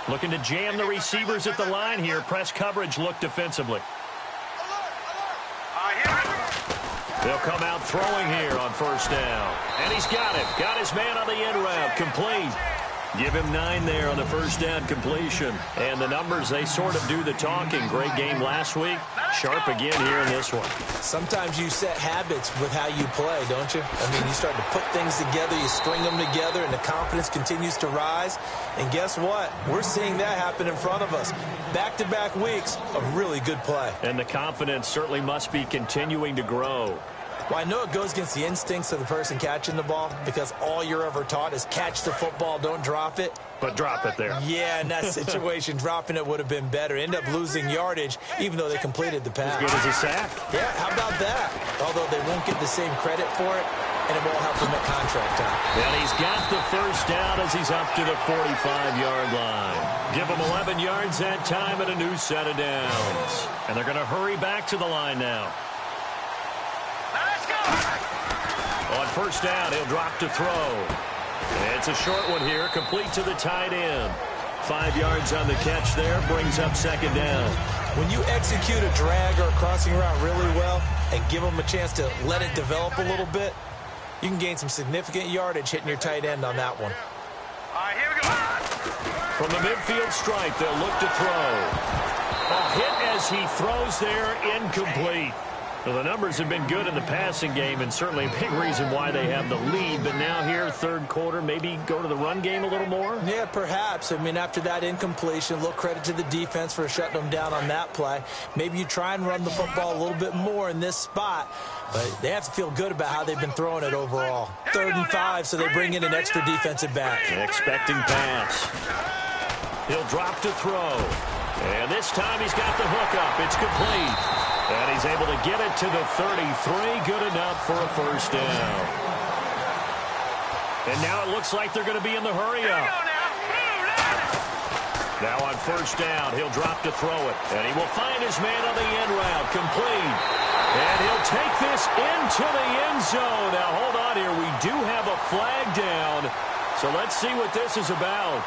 Looking to jam the receivers at the line here. Press coverage look defensively. They'll come out throwing here on first down. And he's got it. Got his man on the end route. Complete. Give him 9 there on the first down completion. And the numbers, they sort of do the talking. Great game last week. Sharp again here in this one. Sometimes you set habits with how you play, don't you? I mean, you start to put things together, you string them together, and the confidence continues to rise. And guess what? We're seeing that happen in front of us. Back-to-back weeks of really good play. And the confidence certainly must be continuing to grow. Well, I know it goes against the instincts of the person catching the ball because all you're ever taught is catch the football, don't drop it. But drop it there. Yeah, in that situation, dropping it would have been better. End up losing yardage, even though they completed the pass. As good as a sack. Yeah, how about that? Although they won't get the same credit for it, and it won't help them at contract time. And he's got the first down as he's up to the 45-yard line. Give him 11 yards that time and a new set of downs. And they're going to hurry back to the line now. On first down, he'll drop to throw. It's a short one here, complete to the tight end. 5 yards on the catch there, brings up second down. When you execute a drag or a crossing route really well and give them a chance to let it develop a little bit, you can gain some significant yardage hitting your tight end on that one. All right, here we go. From the midfield stripe, they'll look to throw. A hit as he throws there, incomplete. Well, the numbers have been good in the passing game, and certainly a big reason why they have the lead. But now here, third quarter, maybe go to the run game a little more? Yeah, perhaps. I mean, after that incompletion, a little credit to the defense for shutting them down on that play. Maybe you try and run the football a little bit more in this spot, but they have to feel good about how they've been throwing it overall. 3rd and 5, so they bring in an extra defensive back. An expecting pass. He'll drop to throw. And this time he's got the hook up. It's complete. And he's able to get it to the 33. Good enough for a first down. And now it looks like they're going to be in the hurry up. Now on first down, he'll drop to throw it. And he will find his man on the end route. Complete. And he'll take this into the end zone. Now hold on here. We do have a flag down. So let's see what this is about.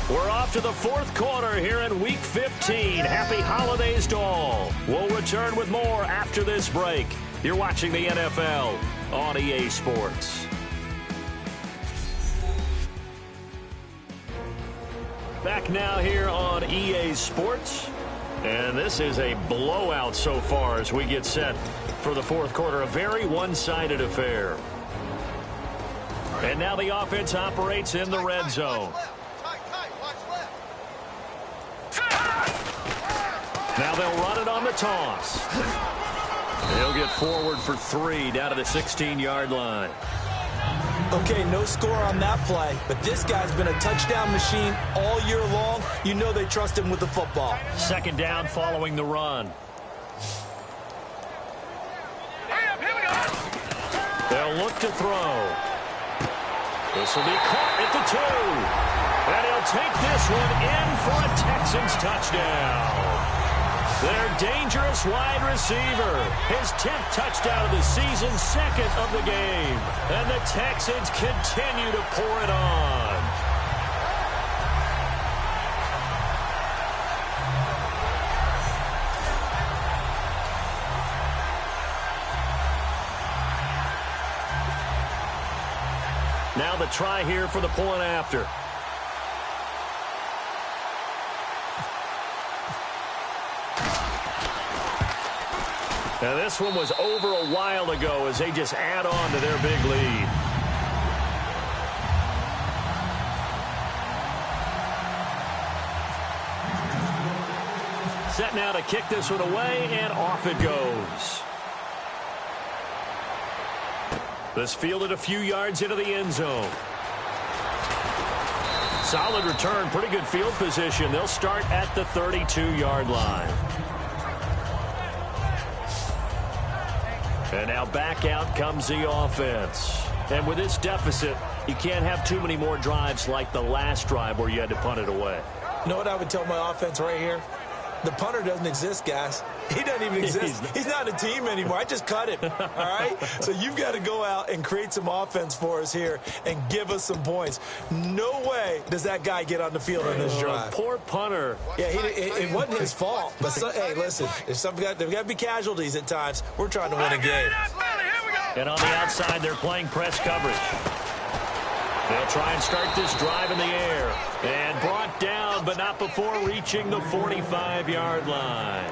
We're off to the fourth quarter here in Week 15. Happy holidays to all. We'll return with more after this break. You're watching the NFL on EA Sports. Back now here on EA Sports. And this is a blowout so far as we get set for the fourth quarter. A very one-sided affair. And now the offense operates in the red zone. Now they'll run it on the toss. They'll get forward for 3 down to the 16-yard line. Okay, no score on that play, but this guy's been a touchdown machine all year long. You know they trust him with the football. Second down following the run. They'll look to throw. This will be caught at the 2. And he'll take this one in for a Texans touchdown. Their dangerous wide receiver. His 10th touchdown of the season, 2nd of the game. And the Texans continue to pour it on. Now the try here for the point after. Now this one was over a while ago as they just add on to their big lead. Set now to kick this one away, and off it goes. This fielded a few yards into the end zone. Solid return, pretty good field position. They'll start at the 32-yard line. And now back out comes the offense. And with this deficit, you can't have too many more drives like the last drive where you had to punt it away. You know what I would tell my offense right here? The punter doesn't exist, guys. He doesn't even exist. He's not a team anymore. I just cut him, all right? So you've got to go out and create some offense for us here and give us some points. No way does that guy get on the field on this drive. Poor punter. Yeah, it wasn't his fault. But, hey, listen, there's got to be casualties at times. We're trying to win a game. And on the outside, they're playing press coverage. They'll try and start this drive in the air. And brought down, but not before reaching the 45-yard line.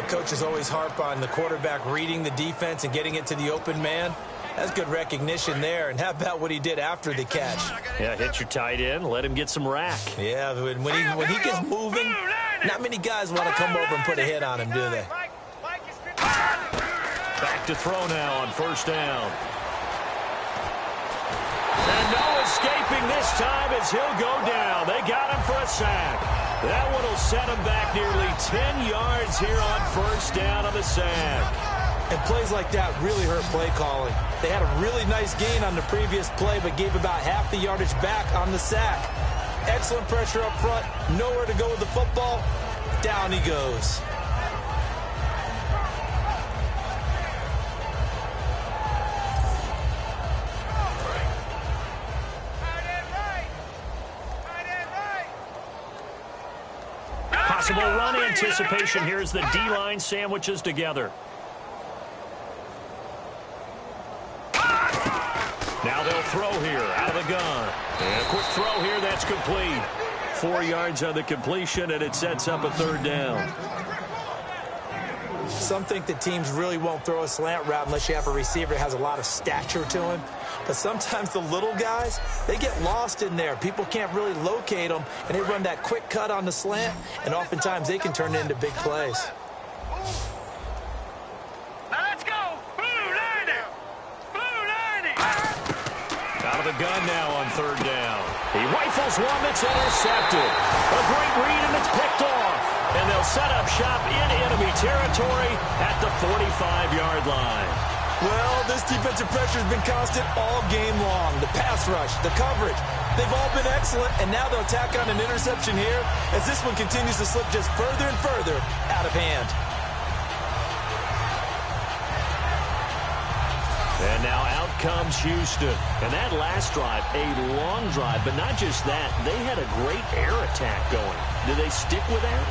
Coaches always harp on the quarterback reading the defense and getting it to the open man. That's good recognition there. And how about what he did after the catch? Yeah, hit your tight end, let him get some rack. Yeah, when he gets moving, not many guys want to come over and put a hit on him, do they? Back to throw now on first down. And no escaping this time as he'll go down. They got him for a sack. That one will set him back nearly 10 yards here on first down on the sack. And plays like that really hurt play calling. They had a really nice gain on the previous play, but gave about half the yardage back on the sack. Excellent pressure up front. Nowhere to go with the football. Down he goes. Possible run anticipation here as the D-line sandwiches together. Now they'll throw here out of the gun. And a quick throw here, that's complete. 4 yards on the completion, and it sets up a third down. Some think that teams really won't throw a slant route unless you have a receiver that has a lot of stature to him. But sometimes the little guys, they get lost in there. People can't really locate them, and they run that quick cut on the slant, and oftentimes they can turn it into big plays. Now let's go. Blue 90. Blue 90. Out of the gun now on third down. He rifles one that's intercepted. A great read, and it's picked off. And they'll set up shop in enemy territory at the 45-yard line. Well, this defensive pressure has been constant all game long. The pass rush, the coverage, they've all been excellent, and now they'll tack on an interception here as this one continues to slip just further and further out of hand. And now out comes Houston. And that last drive, a long drive, but not just that, they had a great air attack going. Do they stick with that?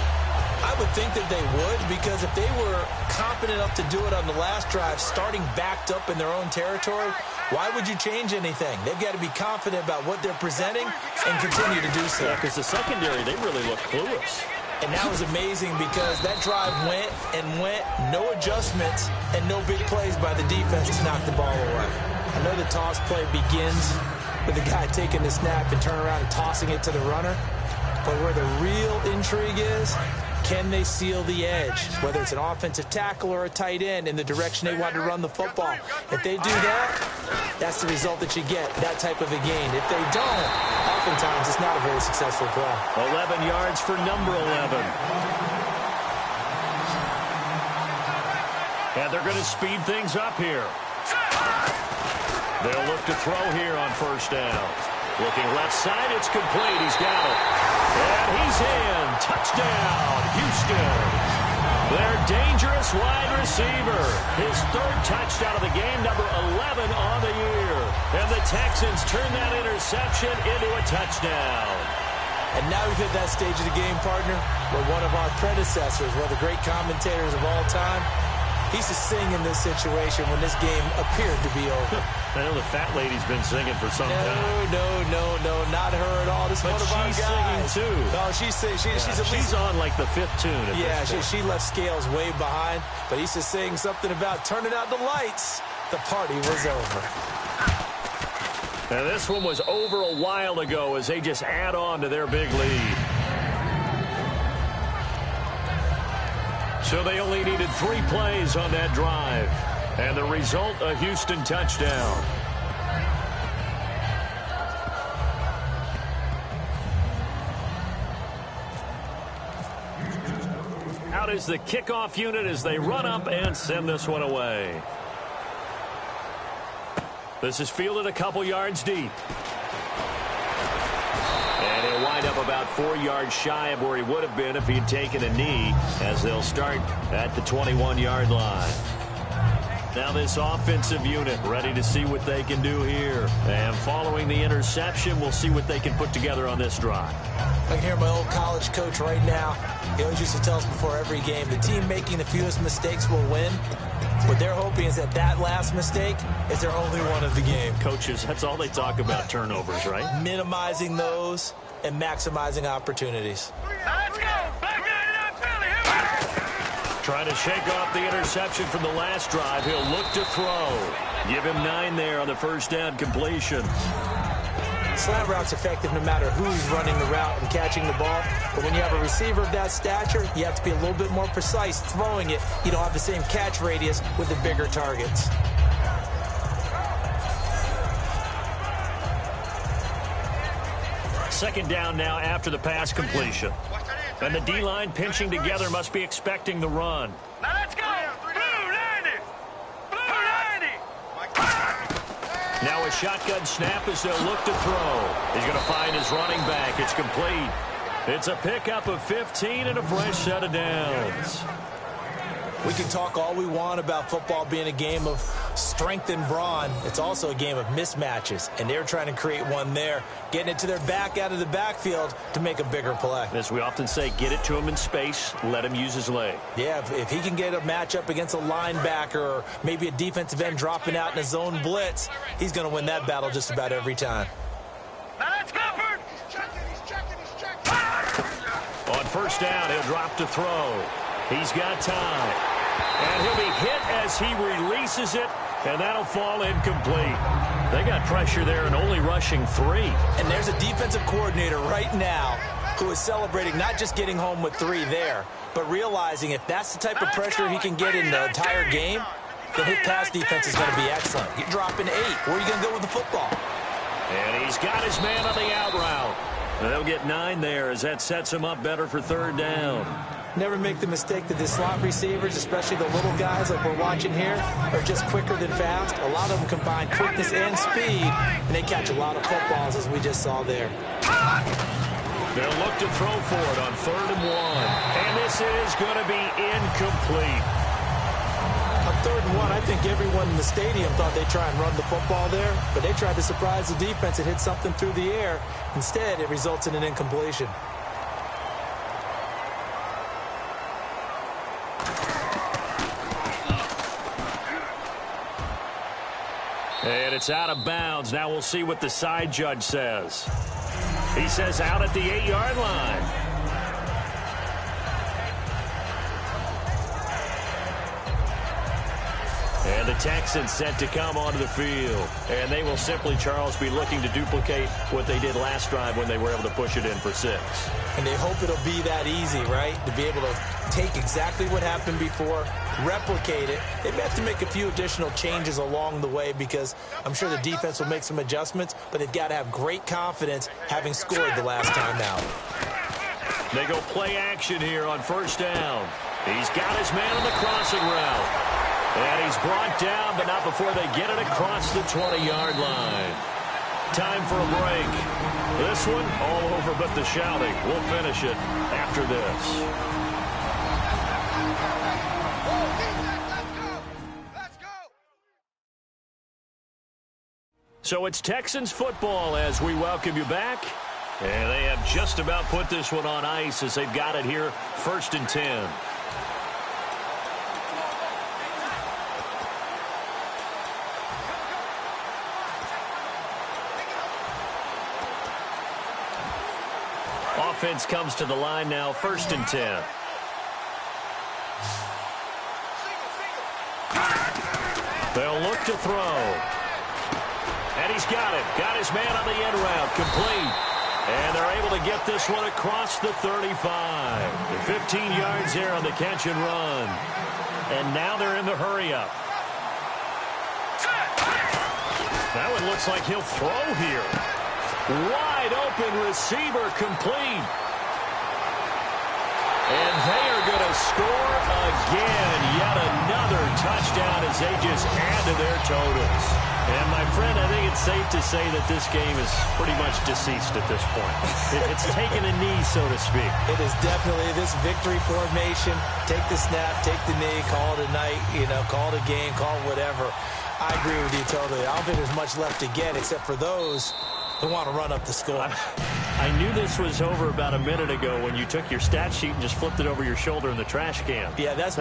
I would think that they would, because if they were confident enough to do it on the last drive, starting backed up in their own territory, why would you change anything? They've got to be confident about what they're presenting and continue to do so. Yeah, because the secondary, they really look clueless. And that was amazing because that drive went and went, no adjustments, and no big plays by the defense to knock the ball away. I know the toss play begins with the guy taking the snap and turning around and tossing it to the runner. But where the real intrigue is, can they seal the edge, whether it's an offensive tackle or a tight end in the direction they want to run the football? If they do that, that's the result that you get, that type of a gain. If they don't, oftentimes it's not a very successful play. 11 yards for number 11. And they're going to speed things up here. They'll look to throw here on first down. Looking left side, it's complete. He's got it. And he's in. Touchdown, Houston. Their dangerous wide receiver. His third touchdown of the game, number 11 on the year. And the Texans turn that interception into a touchdown. And now we've hit that stage of the game, partner, where one of our predecessors, one of the great commentators of all time, he used to sing in this situation when this game appeared to be over. I know the fat lady's been singing for some time. No, not her at all. This is one of our guys. She's singing too. No, she's on like the fifth tune. She left Scales way behind, but he used to sing something about turning out the lights. The party was over. And this one was over a while ago as they just add on to their big lead. So they only needed 3 plays on that drive. And the result, a Houston touchdown. Out is the kickoff unit as they run up and send this one away. This is fielded a couple yards deep. And he'll wind up about 4 yards shy of where he would have been if he had taken a knee, as they'll start at the 21-yard line. Now this offensive unit ready to see what they can do here. And following the interception, we'll see what they can put together on this drive. I can hear my old college coach right now. He always used to tell us before every game, the team making the fewest mistakes will win. What they're hoping is that last mistake is their only one of the game. Coaches, that's all they talk about, turnovers, right? Minimizing those and maximizing opportunities. Let's go. Trying to shake off the interception from the last drive. He'll look to throw. Give him 9 there on the first down completion. Slant route's effective no matter who's running the route and catching the ball. But when you have a receiver of that stature, you have to be a little bit more precise throwing it. You don't have the same catch radius with the bigger targets. Second down now after the pass completion. And the D-line pinching together must be expecting the run. Now let's go. Blue 90. Blue 90. Now a shotgun snap as they'll look to throw. He's going to find his running back. It's complete. It's a pickup of 15 and a fresh set of downs. We can talk all we want about football being a game of strength and brawn. It's also a game of mismatches, and they're trying to create one there, getting it to their back out of the backfield to make a bigger play. As we often say, get it to him in space, let him use his leg. Yeah, if he can get a matchup against a linebacker or maybe a defensive end dropping out in a zone blitz, he's going to win that battle just about every time. Now let's go. On first down, he'll drop to throw. He's got time. And he'll be hit as he releases it, and that'll fall incomplete. They got pressure there and only rushing 3. And there's a defensive coordinator right now who is celebrating not just getting home with 3 there, but realizing if that's the type of pressure he can get in the entire game, then his pass defense is going to be excellent. You're dropping 8. Where are you going to go with the football? And he's got his man on the out route. And they'll get 9 there as that sets him up better for third down. Never make the mistake that the slot receivers, especially the little guys like we're watching here, are just quicker than fast. A lot of them combine quickness and speed, and they catch a lot of footballs, as we just saw there. They'll look to throw for it on 3rd and 1. And this is going to be incomplete. On 3rd and 1, I think everyone in the stadium thought they'd try and run the football there, but they tried to surprise the defense and hit something through the air. Instead, it results in an incompletion. And it's out of bounds. Now we'll see what the side judge says. He says out at the 8-yard line. And the Texans set to come onto the field. And they will simply, Charles, be looking to duplicate what they did last drive when they were able to push it in for 6. And they hope it'll be that easy, right? To be able to take exactly what happened before, replicate it. They may have to make a few additional changes along the way because I'm sure the defense will make some adjustments, but they've got to have great confidence having scored the last time out. They go play action here on first down. He's got his man on the crossing route. And he's brought down, but not before they get it across the 20-yard line. Time for a break. This one, all over but the shouting. We'll finish it after this. So it's Texans football as we welcome you back. And they have just about put this one on ice as they've got it here, 1st and 10. Offense comes to the line now, 1st and 10. They'll look to throw. And he's got it. Got his man on the end route. Complete. And they're able to get this one across the 35. 15 yards there on the catch and run. And now they're in the hurry-up. That one looks like he'll throw here. Wide open receiver, complete. And they are going to score again. Yet another touchdown as they just add to their totals. And, my friend, I think it's safe to say that this game is pretty much deceased at this point. It's taken a knee, so to speak. It is definitely this victory formation. Take the snap, take the knee, call it a night, call it a game, call it whatever. I agree with you totally. I don't think there's much left to get except for those who want to run up the score. I knew this was over about a minute ago when you took your stat sheet and just flipped it over your shoulder in the trash can. Yeah, that's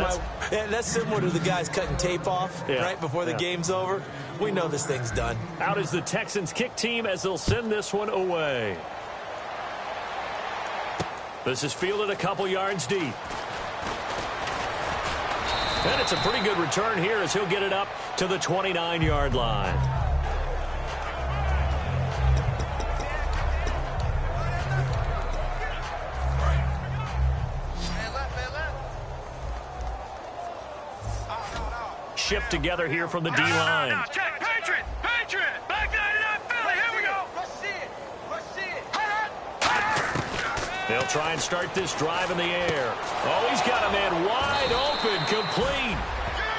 similar to the guys cutting tape off right before the game's over. We know this thing's done. Out is the Texans kick team as they'll send this one away. This is fielded a couple yards deep. And it's a pretty good return here as he'll get it up to the 29-yard line. Shift together here from the D-line. Check, Patriot, back 99 Philly, here we go. They'll try and start this drive in the air. Oh, he's got a man wide open, complete.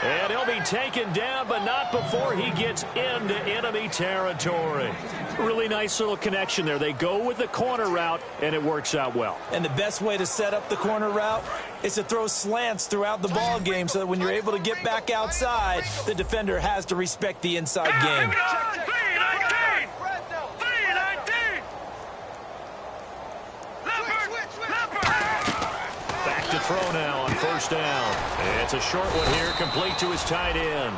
And he'll be taken down, but not before he gets into enemy territory. Really nice little connection there. They go with the corner route, and it works out well. And the best way to set up the corner route is to throw slants throughout the ball game so that when you're able to get back outside, the defender has to respect the inside game. Back to throw now on 1st down. It's a short one here, complete to his tight end.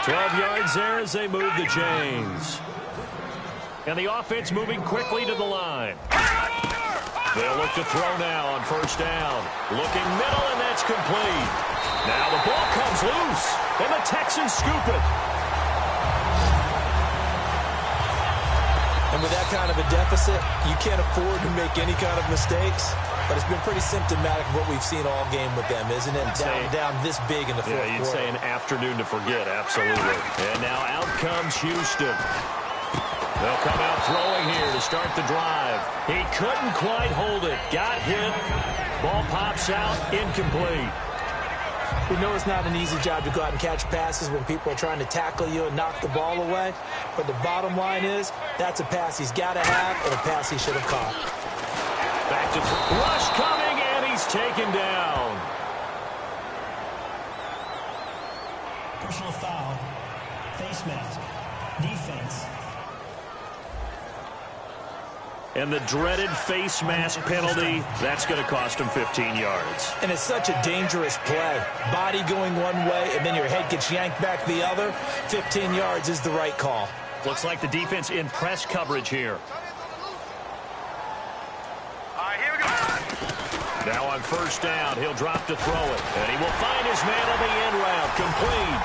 12 yards there as they move the chains. And the offense moving quickly to the line. They'll look to throw now on 1st down. Looking middle, and that's complete. Now the ball comes loose, and the Texans scoop it. And with that kind of a deficit, you can't afford to make any kind of mistakes. But it's been pretty symptomatic of what we've seen all game with them, isn't it? Down this big in the fourth quarter. Yeah, you'd say an afternoon to forget, absolutely. And now out comes Houston. They'll come out throwing here to start the drive. He couldn't quite hold it. Got hit. Ball pops out. Incomplete. We know it's not an easy job to go out and catch passes when people are trying to tackle you and knock the ball away. But the bottom line is, that's a pass he's got to have and a pass he should have caught. Back to rush coming, and he's taken down. Personal foul. Face mask. Defense. And the dreaded face mask penalty, that's going to cost him 15 yards. And it's such a dangerous play. Body going one way, and then your head gets yanked back the other. 15 yards is the right call. Looks like the defense in press coverage here. Now on 1st down, he'll drop to throw it. And he will find his man on the end route, complete.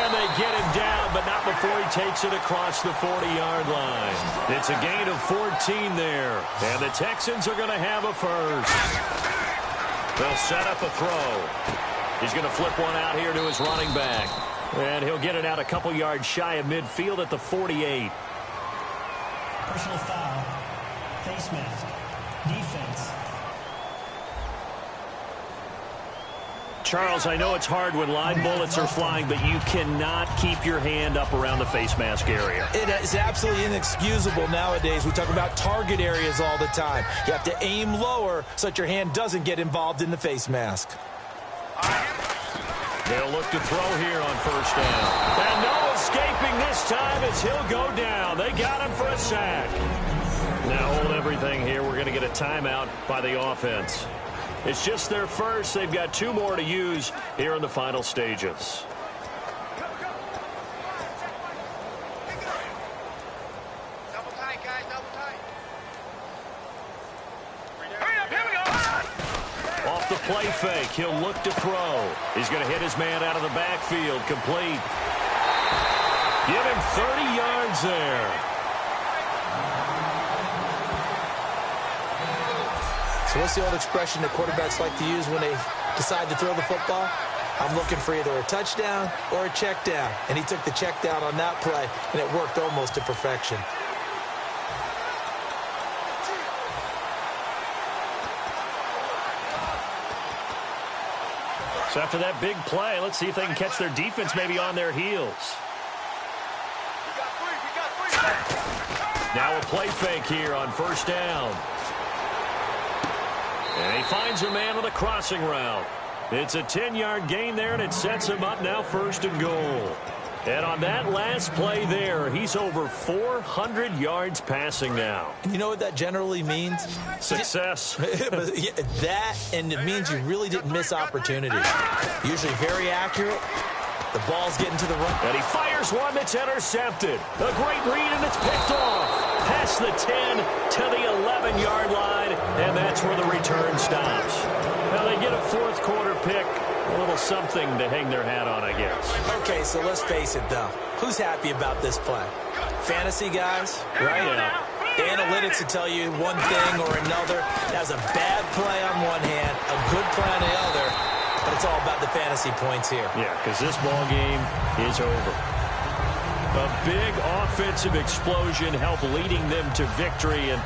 And they get him down, but not before he takes it across the 40-yard line. It's a gain of 14 there. And the Texans are going to have a first. They'll set up a throw. He's going to flip one out here to his running back. And he'll get it out a couple yards shy of midfield at the 48. Personal foul. Face mask. Defense. Charles, I know it's hard when live bullets are flying, but you cannot keep your hand up around the face mask area. It is absolutely inexcusable nowadays. We talk about target areas all the time. You have to aim lower so that your hand doesn't get involved in the face mask. They'll look to throw here on first down. And no escaping this time as he'll go down. They got him for a sack. Now hold everything here. We're going to get a timeout by the offense. It's just their first. They've got 2 more to use here in the final stages. Double tight, guys, double tight. Hurry up, here we go. Off the play fake, he'll look to throw. He's going to hit his man out of the backfield, complete. Give him 30 yards there. So what's the old expression that quarterbacks like to use when they decide to throw the football? I'm looking for either a touchdown or a check down. And he took the check down on that play, and it worked almost to perfection. So after that big play, let's see if they can catch their defense maybe on their heels. We got three. Now a play fake here on first down. And he finds a man with a crossing route. It's a 10-yard gain there, and it sets him up now first and goal. And on that last play there, he's over 400 yards passing now. You know what that generally means? Success. That, and it means you really didn't miss opportunities. Usually very accurate. The ball's getting to the right. And he fires one that's intercepted. A great read, and it's picked off. Past the 10 to the 11-yard line, and that's where the return stops. Now they get a fourth quarter pick. A little something to hang their hat on, I guess. Okay, so let's face it, though. Who's happy about this play? Fantasy guys, right? Yeah. The analytics will tell you one thing or another. That's a bad play on one hand, a good play on the other, but it's all about the fantasy points here. Yeah, because this ball game is over. A big offensive explosion helped leading them to victory, and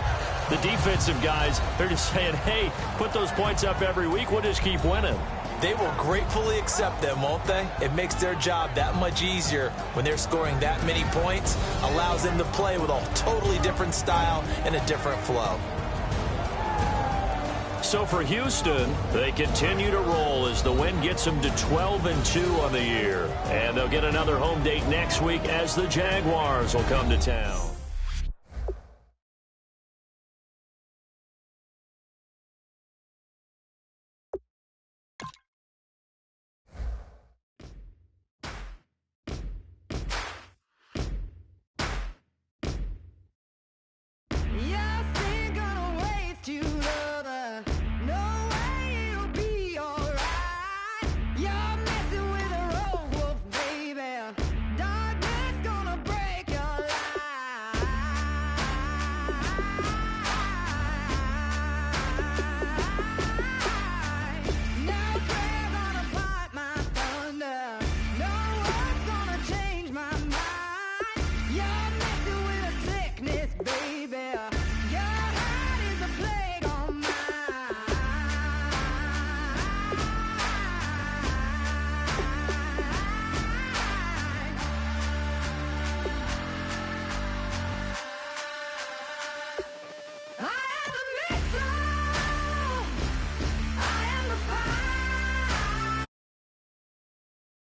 the defensive guys, they're just saying, hey, put those points up every week, we'll just keep winning. They will gratefully accept them, won't they? It makes their job that much easier when they're scoring that many points, allows them to play with a totally different style and a different flow. So for Houston, they continue to roll as the win gets them to 12-2 on the year. And they'll get another home date next week as the Jaguars will come to town.